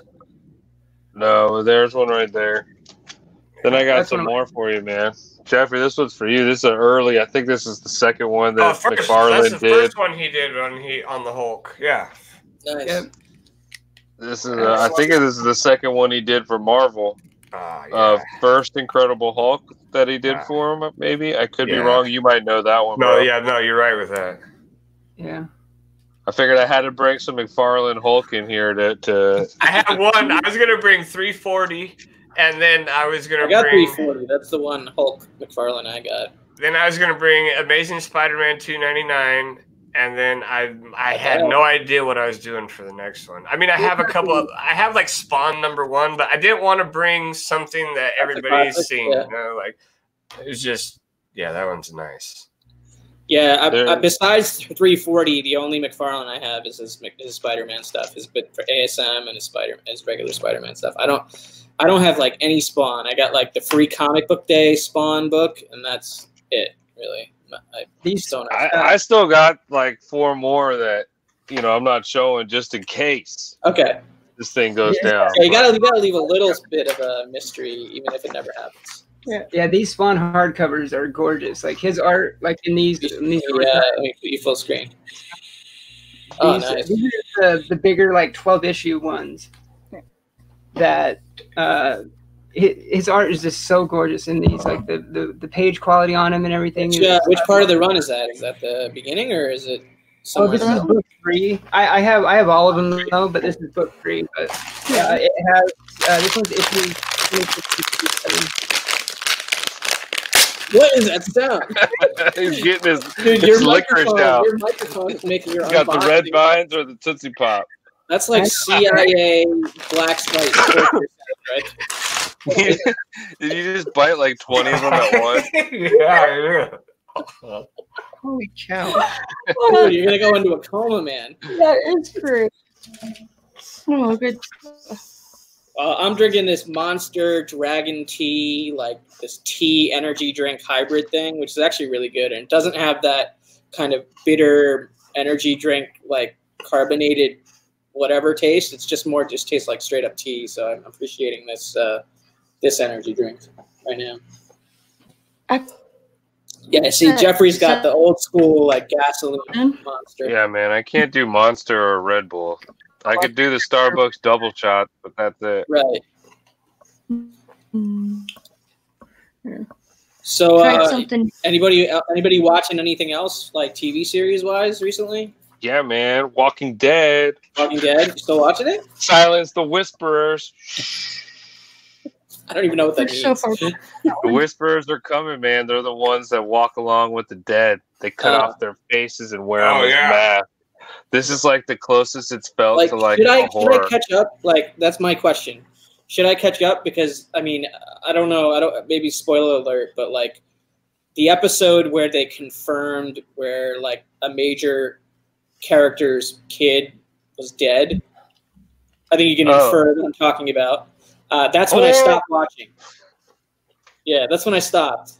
No, there's one right there. Then I got some more for you, man. Jeffrey, this one's for you. This is early. I think this is the second one that McFarlane did. That's the first one he did on the Hulk. Yeah. Nice. Yep. This is I think this is the second one he did for Marvel. First Incredible Hulk that he did for him, maybe. I could be wrong. You might know that one. No, you're right with that. Yeah. I figured I had to bring some McFarlane Hulk in here to I had one. I was gonna bring 340, and then I was gonna bring 340. That's the one Hulk McFarlane I got. Then I was gonna bring Amazing Spider-Man 299. And then I had no idea what I was doing for the next one. I mean, I have a couple of, I have like Spawn #1, but I didn't want to bring something that everybody's seen. You know, like it was just, that one's nice. Yeah, besides 340, the only McFarlane I have is his Spider-Man stuff. His bit for ASM and his regular Spider-Man stuff. I don't have like any Spawn. I got like the free comic book day Spawn book, and that's it, really. I still got like 4 more that I'm not showing just in case. Okay. This thing goes down. Yeah, you gotta leave a little bit of a mystery, even if it never happens. Yeah, these Spawn hardcovers are gorgeous. Like his art, like in these. Let me put you full screen. Nice. These are the bigger, like 12-issue ones. That his art is just so gorgeous in these, like the page quality on him and everything. Which part of the run is that? Is that the beginning or is it? This is book 3. I have all of them though, but this is book 3. But it has this one's issue 2667. What is that sound? He's getting his licorice out. Your microphone is making your got the red vines or the Tootsie Pop. That's like CIA black spice, right? Did you just bite like 20 of them at once? Yeah. Holy cow! You're gonna go into a coma, man. That is true. Oh, good. I'm drinking this Monster Dragon Tea, like this tea energy drink hybrid thing, which is actually really good. And it doesn't have that kind of bitter energy drink, like carbonated whatever taste. It's just tastes like straight up tea. So I'm appreciating this energy drink right now. Yeah, see, Jeffrey's got the old school like gasoline Monster. Yeah, man, I can't do Monster or Red Bull. I could do the Starbucks double shot, but that's it. Right. So, anybody watching anything else like TV series wise recently? Yeah, man, Walking Dead. Walking Dead. You still watching it? Silence the Whisperers. I don't even know what that means. The Whisperers are coming, man. They're the ones that walk along with the dead. They cut off their faces and wear them as masks. This is like the closest it's felt to like should I catch up? Like, that's my question. Should I catch up? Because I mean, I don't know. Maybe spoiler alert, but like the episode where they confirmed where like a major character's kid was dead. I think you can infer what I'm talking about. That's when I stopped watching. Yeah, that's when I stopped.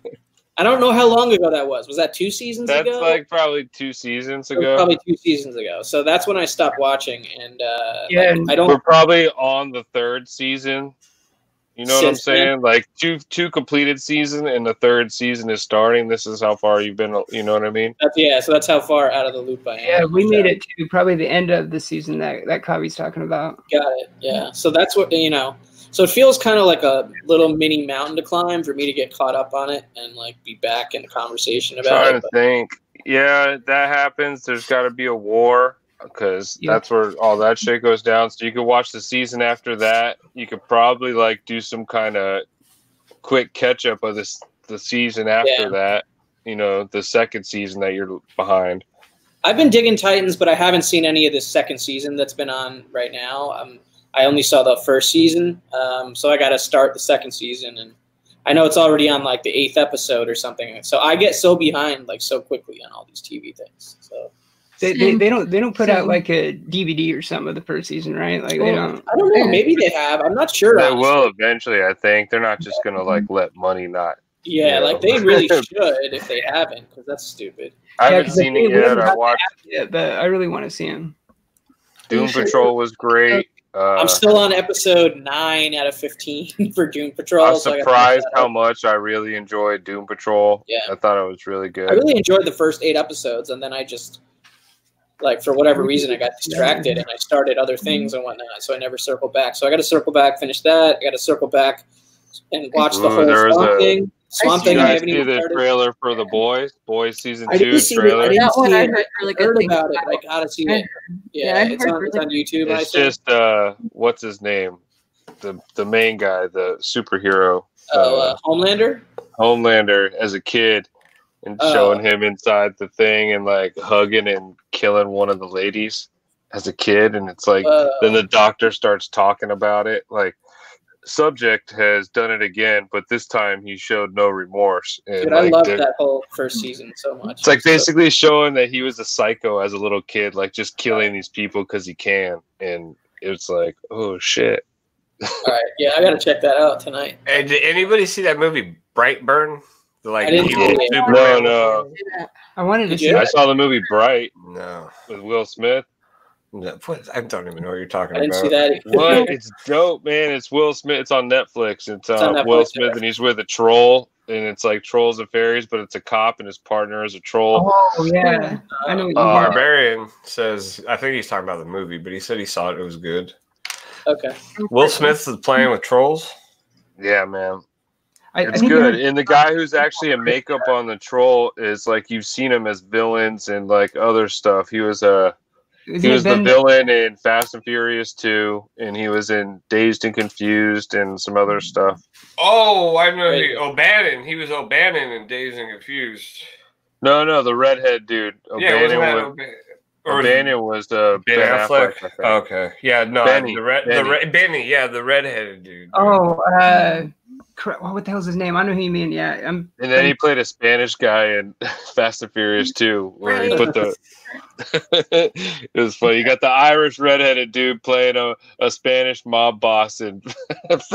I don't know how long ago that was. Was that 2 seasons ago? That's like probably 2 seasons ago. Probably 2 seasons ago. So that's when I stopped watching. And we're probably on the 3rd season. You know what I'm saying? Like two completed season and the 3rd season is starting. This is how far you've been. You know what I mean? So that's how far out of the loop I am. Yeah, we made it to probably the end of the season that Kavi's talking about. Got it. Yeah. So that's what So it feels kind of like a little mini mountain to climb for me to get caught up on it and like be back in the conversation about it. Trying to think. Yeah, that happens. There's got to be a war because that's where all that shit goes down. So you could watch the season after that. You could probably like do some kind of quick catch up of the season after that. You know, the 2nd season that you're behind. I've been digging Titans, but I haven't seen any of this 2nd season that's been on right now. I only saw the 1st season, so I got to start the 2nd season, and I know it's already on like the 8th episode or something. So I get so behind like so quickly on all these TV things. So they don't put out like a DVD or something of the 1st season, right? Like they don't. I don't know. Maybe they have. I'm not sure. They will eventually. I think they're not just gonna like let money not. Yeah, like they really should if they haven't, because that's stupid. I haven't seen it yet. I watched it, but I really want to see him. Doom Patrol was great. I'm still on episode 9 out of 15 for Doom Patrol. I'm surprised how much I really enjoyed Doom Patrol. Yeah. I thought it was really good. I really enjoyed the first 8 episodes, and then I just, like, for whatever reason, I got distracted, and I started other things and whatnot, so I never circled back. So I got to circle back, finish that. I got to circle back and watch the whole Swamp Thing. Swamp Thing. I haven't even started. The trailer for The Boys season 2 I trailer. heard about it. I gotta see it. Yeah, it's on YouTube. It's just what's his name? The main guy, the superhero. Homelander. Homelander as a kid, and showing him inside the thing and like hugging and killing one of the ladies as a kid, and it's like then the doctor starts talking about it like. Subject has done it again, but this time he showed no remorse. And dude, I loved that whole 1st season so much. It's like basically showing that he was a psycho as a little kid, like just killing these people because he can. And it's like, oh shit. All right, yeah, I gotta check that out tonight. Hey, did anybody see that movie Brightburn? I didn't see it. No. I wanted to see it. I saw the movie Bright. No, with Will Smith. No, I don't even know what you're talking about. I didn't see that. What? It's dope, man. It's Will Smith. It's on Netflix. It's on Netflix, Will Smith, and he's with a troll, and it's like Trolls and Fairies, but it's a cop, and his partner is a troll. Oh, yeah. I know. Barbarian says, I think he's talking about the movie, but he said he saw it. It was good. Okay. Will Smith is playing with trolls? Yeah, man. It's good. And the guy who's actually a makeup on the troll is like, you've seen him as villains and like other stuff. He was the villain in Fast and Furious 2, and he was in Dazed and Confused and some other stuff. Oh, I know. O'Bannon. He was O'Bannon in Dazed and Confused. No, the redhead dude. O'Bannon was Ben Affleck. Okay. Yeah, no, Benny. Benny. Yeah, the redheaded dude. Oh, what the hell's his name? I know who you mean. Yeah. And then he played a Spanish guy in Fast and Furious 2, where he put the. It was funny. You got the Irish redheaded dude playing a Spanish mob boss in But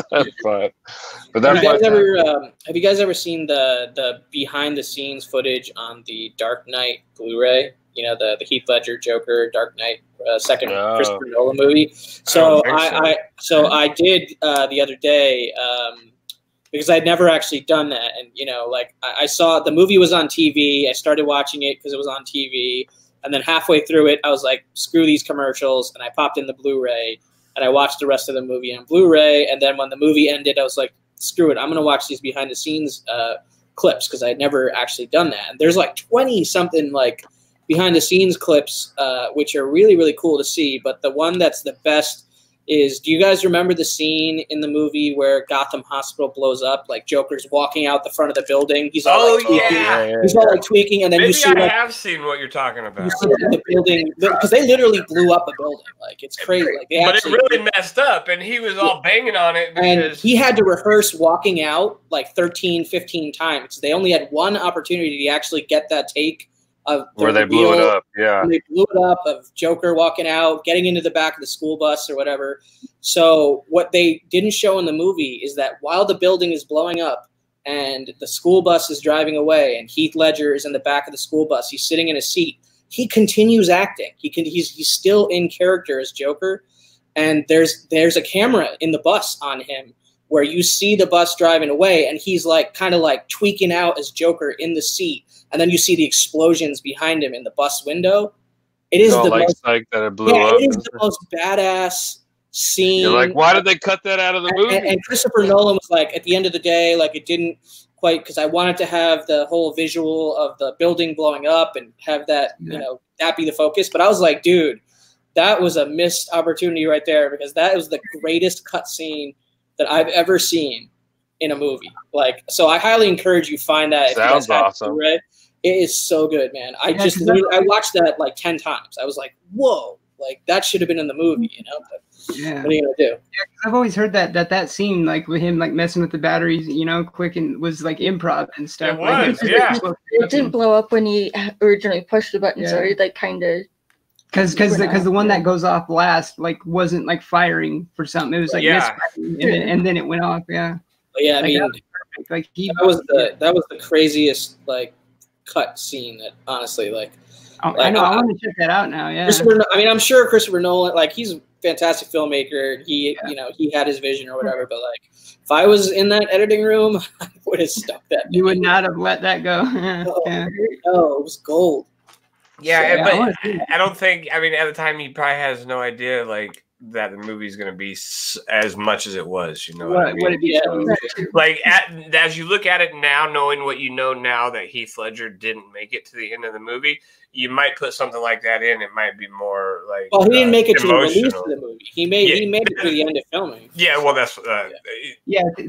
that's have you guys ever seen the behind the scenes footage on the Dark Knight Blu-ray? You know, the Heath Ledger Joker Dark Knight second Christopher Nolan movie. So I did the other day because I'd never actually done that, and you know, like I saw the movie was on TV. I started watching it because it was on TV, and then halfway through it, I was like, "Screw these commercials!" and I popped in the Blu-ray and I watched the rest of the movie on Blu-ray. And then when the movie ended, I was like, "Screw it! I'm gonna watch these behind the scenes clips," because I had never actually done that. And there's like 20 something like behind the scenes clips, which are really, really cool to see. But the one that's the best is, do you guys remember the scene in the movie where Gotham Hospital blows up? Like Joker's walking out the front of the building. He's all like tweaking. He's all like tweaking, and then Maybe you see I like, have seen what you're talking about. you see the building, because they literally blew up a building. Like it's crazy. Like but it really messed up, and he was all banging on it because and he had to rehearse walking out like 13, 15 times. They only had one opportunity to actually get that take of where they blew it up. Yeah, they blew it up of Joker walking out, getting into the back of the school bus or whatever. So what they didn't show in the movie is that while the building is blowing up and the school bus is driving away and Heath Ledger is in the back of the school bus, he's sitting in a seat. He continues acting. He's still in character as Joker. And there's a camera in the bus on him where you see the bus driving away, and he's like kind of like tweaking out as Joker in the seat, and then you see the explosions behind him in the bus window. It is the most that it blew up. It is the most badass scene. You're like, why did they cut that out of the movie? And Christopher Nolan was like, at the end of the day, like it didn't quite, because I wanted to have the whole visual of the building blowing up and have that, you know, that be the focus. But I was like, dude, that was a missed opportunity right there, because that was the greatest cutscene that I've ever seen in a movie. Like, so I highly encourage you find that. Sounds awesome. It is so good, man. I watched that like 10 times. I was like, whoa, like that should have been in the movie, you know? But what are you gonna do? Yeah, I've always heard that scene, like with him like messing with the batteries, you know, quick, and was like improv and stuff. It was, It didn't blow up when he originally pushed the button, so it like kind of. Because the one that goes off last like wasn't like firing for something. It was like misfiring, and then it went off. Yeah. But yeah, I mean, like that was the craziest like cut scene that honestly like. I know. I want to check that out now. Yeah. I mean, I'm sure Christopher Nolan, like he's a fantastic filmmaker. He you know, he had his vision or whatever. But like, if I was in that editing room, I would have stuck that. You would not have let that go. No, it was gold. Yeah, but I don't think. I mean, at the time, he probably has no idea like that the movie's going to be as much as it was. You know what I mean? Like as you look at it now, knowing what you know now that Heath Ledger didn't make it to the end of the movie, you might put something like that in. It might be more like. Well, he didn't make it to the release of the movie. He made it to the end of filming. Yeah, well, that's.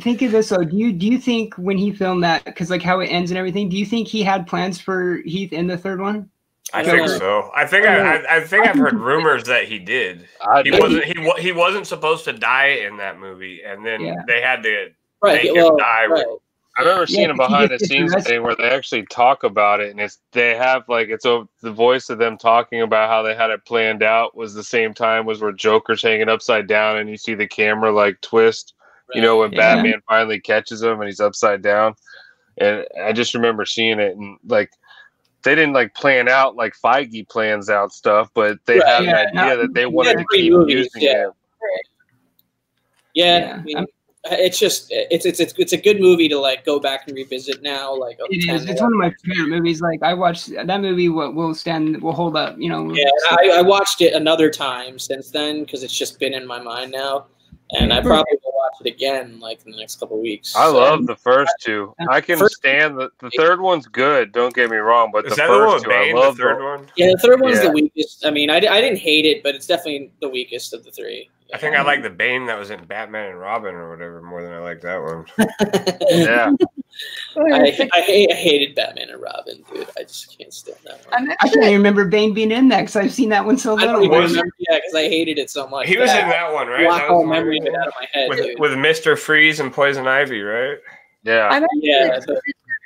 Think of this though. Do you think when he filmed that, because like how it ends and everything, do you think he had plans for Heath in the third one? I think so. I think I've heard rumors that he did. He wasn't supposed to die in that movie, and then they had to make him die. Right. I remember seeing a behind the scenes thing where they actually talk about it, and they have like the voice of them talking about how they had it planned out was the same time was where Joker's hanging upside down, and you see the camera like twist. Right. You know, when Batman finally catches him and he's upside down, and I just remember seeing it and like. They didn't like plan out like Feige plans out stuff, but they had an idea that they wanted to keep using it. Yeah, I mean, it's just it's a good movie to like go back and revisit now. Like it's one of my favorite movies. Like I watched that movie. Will hold up. You know. Yeah, I watched it another time since then because it's just been in my mind now. And I probably will watch it again, like in the next couple of weeks. I love the first two. I can stand the third one's good. Don't get me wrong, but the first two, I love the third one. Yeah, the third one's the weakest. I mean, I didn't hate it, but it's definitely the weakest of the three. I think I like the Bane that was in Batman and Robin or whatever more than I like that one. Yeah. I hated Batman and Robin, dude. I just can't stand that one. I can't even remember Bane being in that because I've seen that one so little. I don't even remember, because I hated it so much. He was in that one, right? Block all memory of it out of my head. with Mr. Freeze and Poison Ivy, right? Yeah. I'm Yeah, actually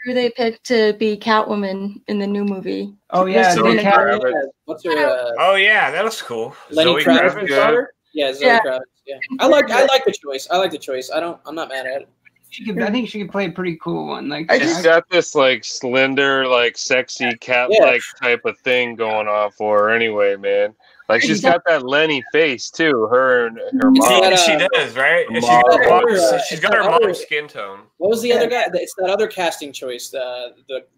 who they picked to be Catwoman in the new movie. Oh yeah, Zoe Zoe Kravitz. Yeah, what's her? Oh yeah, that was cool. Lenny Zoe Kravitz's Kravitz. daughter. Yeah, Zoe Yeah. Kravitz. Yeah, I like the choice. I like the choice. I'm not mad at it. I think she could play a pretty cool one. Like I She's just- got this like slender, like sexy cat-like type of thing going on for her anyway, man. Like she's got that Lenny face too. Her and her mom. She does, right? And she's got her mom's skin tone. What was the other guy? It's that other casting choice. The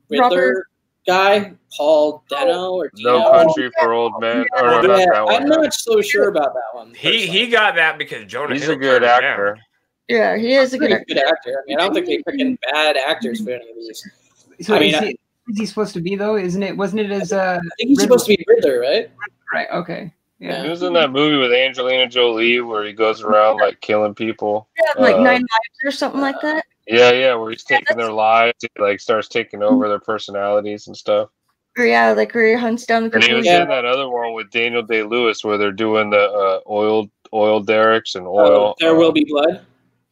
Riddler Robert- guy, Paul Dano or No Dino? Country for Old Men. Or no, not Yeah, that one. I'm not so sure about that one. He got that because Jonah He's Hill a good turned him actor. down. Yeah, he is a good Pretty actor. good actor. I mean, I don't think they're picking bad actors for any of these. So I mean, is he supposed to be though? Isn't it? Wasn't it as I think he's supposed to be Riddler, right? right? Okay. Yeah. He was in that movie with Angelina Jolie where he goes around like killing people. Yeah, like 9 Lives or something like that. Yeah, where he's taking their lives, he like starts taking over their personalities and stuff. Or yeah, like where he hunts down the And he people. was in that other one with Daniel Day-Lewis where they're doing the oil derricks and oil. There Will Be Blood.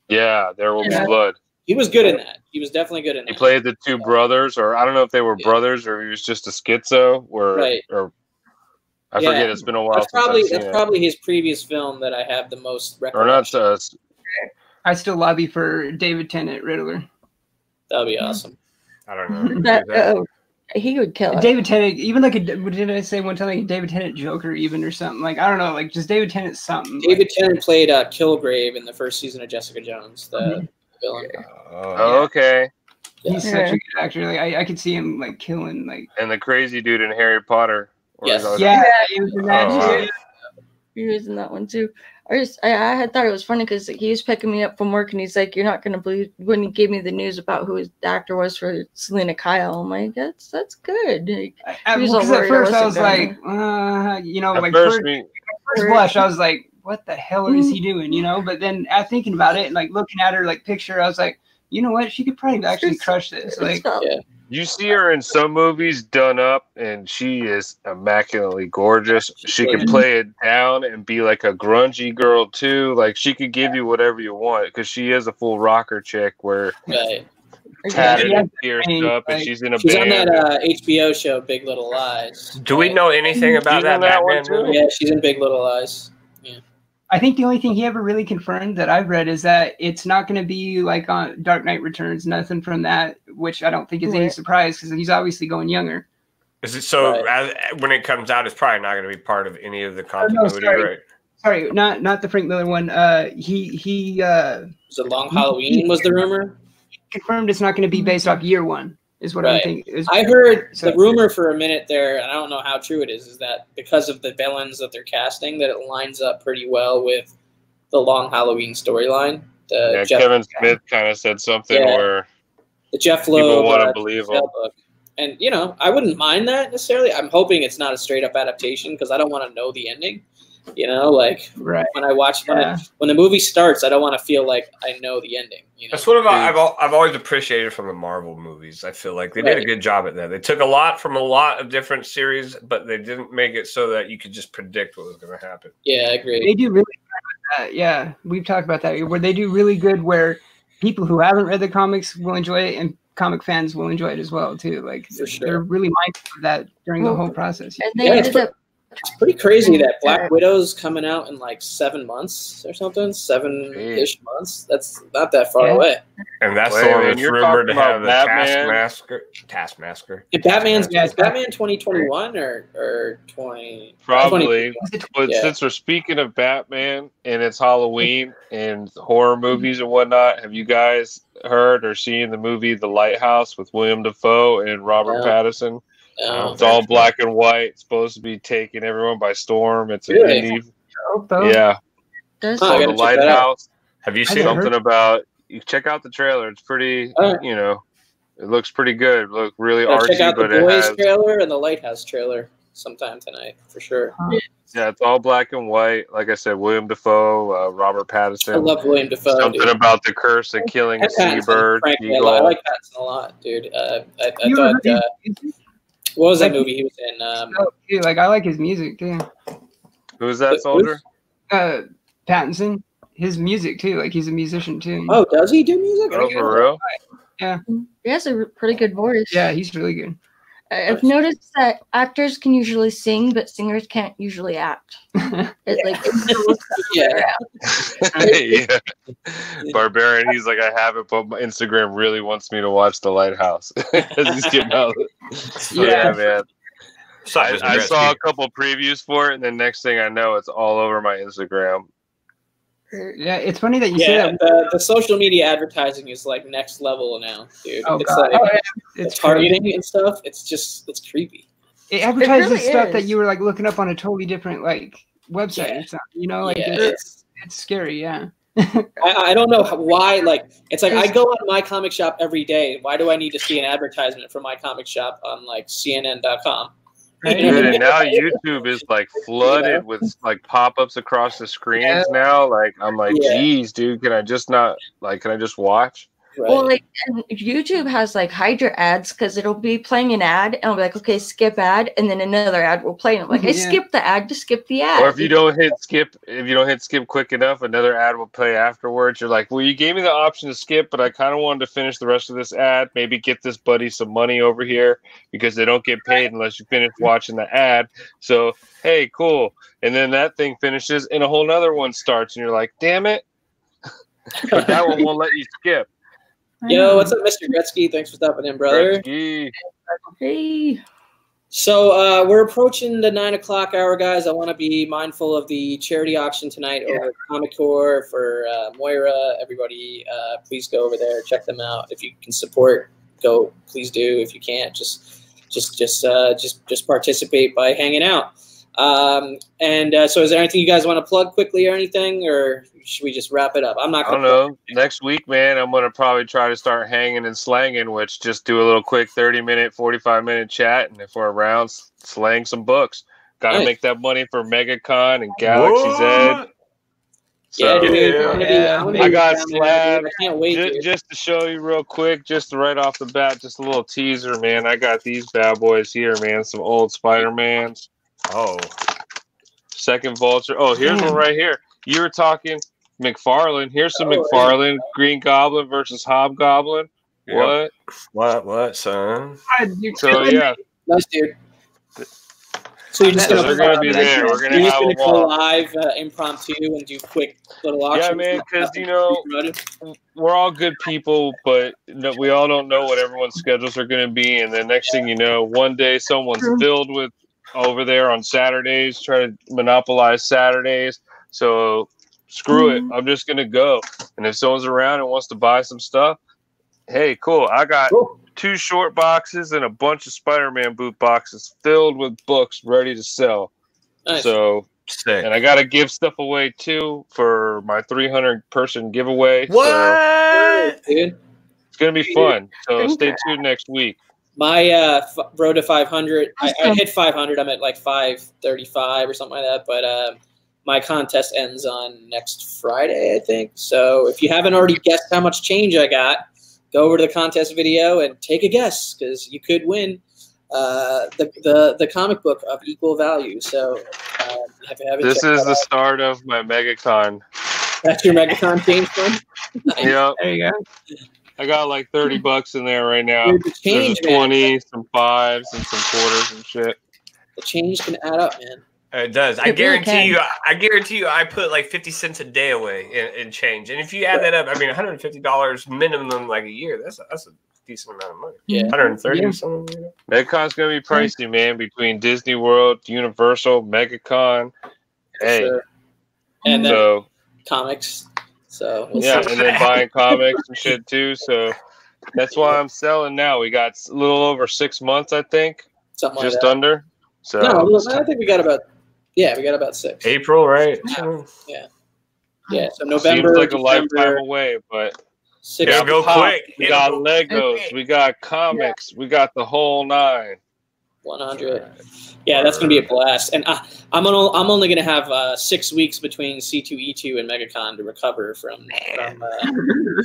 Yeah, There Will Be Yeah. Blood. He was good in that. He was definitely good in that. He played the two brothers, or I don't know if they were brothers or he was just a schizo, or I forget. It's been a while That's since I've seen probably his previous film that I have the most it. Or not. recollection. I still lobby for David Tennant Riddler. That would be awesome. I don't know. That, he would kill it. David Tennant, even like did I say one time like a David Tennant Joker, even or something? Like I don't know, like just David Tennant something. David Tennant played Kilgrave in the first season of Jessica Jones, the villain. Oh, okay. He's such a good actor. Like I could see him like killing like. And the crazy dude in Harry Potter. where he's always- Yeah, he was in that. Oh, wow. too. He was in that one too. I had thought it was funny because he was picking me up from work and he's like, "You're not gonna believe," when he gave me the news about who his actor was for Selena Kyle. I'm like, that's good. Like, At he was all at worried first I wasn't was gonna- like, you know, At like first, first blush, I was like, what the hell is he doing? You know, but then thinking about it and like looking at her like picture, I was like, you know what? She could probably actually crush this. Like, you see her in some movies done up, and she is immaculately gorgeous. She can play it down and be like a grungy girl too. Like she could give you whatever you want because she is a full rocker chick where tatted and pierced up, and she's in a She's band. on that HBO show, Big Little Lies. Do we know anything about She's that in that one, Batman too? movie? Yeah, she's in Big Little Lies. Yeah. I think the only thing he ever really confirmed that I've read is that it's not going to be like on Dark Knight Returns, nothing from that, which I don't think is any surprise because he's obviously going younger. Is it so? When it comes out, it's probably not going to be part of any of the continuity, right? Sorry, not the Frank Miller one. He was it Long Halloween? Was the rumor? Confirmed it's not going to be based off year one. Is what I'm thinking. I heard the rumor for a minute there, and I don't know how true it is that because of the villains that they're casting, that it lines up pretty well with the Long Halloween storyline. Yeah, Kevin Smith kind of said something where the Jeff people Loeb want to believe him. book. And, you know, I wouldn't mind that necessarily. I'm hoping it's not a straight-up adaptation because I don't want to know the ending. You know, like when I watch when the movie starts, I don't want to feel like I know the ending. You know? That's what I've always appreciated from the Marvel movies. I feel like they did a good job at that. They took a lot from a lot of different series, but they didn't make it so that you could just predict what was going to happen. Yeah, I agree. They do really good at that. Yeah, we've talked about that. Where they do really good where people who haven't read the comics will enjoy it and comic fans will enjoy it as well, too. Like, they're really mindful of that during the whole process. And they ended up. It's pretty crazy that Black Widow's coming out in like 7 months or something, 7-ish months. That's not that far away. And that's the one that's rumored to have the Taskmaster. Batman's Batman 2021 or 20? Probably. But since we're speaking of Batman and it's Halloween and horror movies and whatnot, have you guys heard or seen the movie The Lighthouse with William Dafoe and Robert Pattinson? It's all black and white. It's supposed to be taking everyone by storm. It's an indie. Yeah. The Lighthouse. Have you seen something about? You check out the trailer. It's pretty. You know, it looks pretty good. Look really artsy. Check out the but Boys trailer and the Lighthouse trailer sometime tonight for sure. Yeah, it's all black and white. Like I said, William Dafoe, Robert Pattinson. I love William Dafoe. Something about the curse of killing a seabird. Frankly, I like Pattinson a lot, dude. I thought. What was that movie he was in? Like I like his music too. Who's that soldier? Pattinson. his music too. Like he's a musician too. Oh, does he do music? Oh, for real? Yeah. He has a pretty good voice. Yeah, he's really good. I've noticed that actors can usually sing, but singers can't usually act. Yeah. Barbarian, he's like, I haven't, but my Instagram really wants me to watch The Lighthouse. He's getting out. Yeah, man. I saw a couple previews for it, and then next thing I know, it's all over my Instagram. Yeah, it's funny that you say that. The social media advertising is like next level now, dude. Oh, it's God. like It's targeting and stuff. It's It advertises really stuff is. that you were like looking up on a totally different like website or something. You know, like it's scary. Yeah. I don't know why. Like, it's like I go on My Comic Shop every day. Why do I need to see an advertisement for My Comic Shop on like CNN.com? Right. Dude, and now YouTube is like flooded with like pop-ups across the screens now. Like, I'm like, geez, dude, can I just watch? Right. Well, like, and YouTube has like hide your ads because it'll be playing an ad, and I'll be like, okay, skip ad, and then another ad will play, and I'm like, I skipped the ad to skip the ad. Or if you don't hit skip quick enough, another ad will play afterwards. You're like, well, you gave me the option to skip, but I kind of wanted to finish the rest of this ad. Maybe get this buddy some money over here because they don't get paid unless you finish watching the ad. So, hey, cool. And then that thing finishes, and a whole nother one starts, and you're like, damn it. But that one won't let you skip. Yo, what's up, Mr. Gretzky? Thanks for stopping in, brother. Gretzky. Hey. So we're approaching the 9 o'clock hour, guys. I want to be mindful of the charity auction tonight over at Comic Core for Moira. Everybody, please go over there, check them out. If you can support, go. Please do. If you can't, just participate by hanging out. So is there anything you guys want to plug quickly or anything, or should we just wrap it up? I don't know. Next week, man, I'm going to probably try to start hanging and slanging, which just do a little quick 30-minute, 45-minute chat, and if we're around, slang some books. Got to make that money for MegaCon and Galaxy's Edge. So, I got Slab. I can't wait. Just to show you real quick, just right off the bat, just a little teaser, man. I got these bad boys here, man. Some old Spider-Mans. Oh, Second Vulture. Oh, here's one right here. You were talking McFarlane. Here's some McFarlane. Green Goblin versus Hobgoblin. Yep. What, son? So, yeah. Nice, dude. So you're just going to be there. We're going to have a go live impromptu and do quick little auctions. Yeah, man, because, we're all good people, but we all don't know what everyone's schedules are going to be. And then next thing you know, one day someone's filled with over there on Saturdays, try to monopolize Saturdays. So screw it. I'm just going to go. And if someone's around and wants to buy some stuff, hey, cool. I got 2 short boxes and a bunch of Spider-Man boot boxes filled with books ready to sell. Nice. So, sick. And I got to give stuff away too for my 300-person giveaway. What? So, dude? It's going to be fun. So stay tuned next week. My road to 500, I hit 500. I'm at like 535 or something like that. But my contest ends on next Friday, I think. So if you haven't already guessed how much change I got, go over to the contest video and take a guess because you could win the comic book of equal value. So this is the start of my MegaCon. That's your MegaCon change fund? Nice. Yep. There you go. I got like $30 in there right now. Dude, the change, there's 20, some 5s, and some quarters and shit. The change can add up, man. It does. I guarantee you. I put like 50 cents a day away in change, and if you add that up, I mean, $150 minimum, like a year. That's a decent amount of money. Yeah, 130 or something. MegaCon's gonna be pricey, man. Between Disney World, Universal, MegaCon, Sure. And then comics. So and then buying comics and shit too. So that's why I'm selling now. We got a little over 6 months, I think. Something just like that. under. So no, I think we got about 6. April, right? Yeah. So November. Seems like December, a lifetime away, but go quick. We got Legos. We got comics. We got the whole 9. 100. Yeah, that's gonna be a blast. And I'm only gonna have 6 weeks between C2E2 and MegaCon to recover from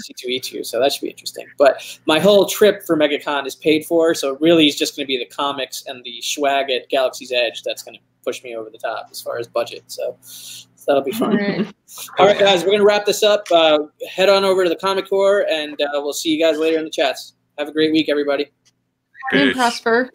C2E2, so that should be interesting. But my whole trip for MegaCon is paid for, so it really is just gonna be the comics and the swag at Galaxy's Edge that's gonna push me over the top as far as budget. So that'll be fun. All right, guys, we're gonna wrap this up. Head on over to the Comic Core, and we'll see you guys later in the chats. Have a great week, everybody. Prosper.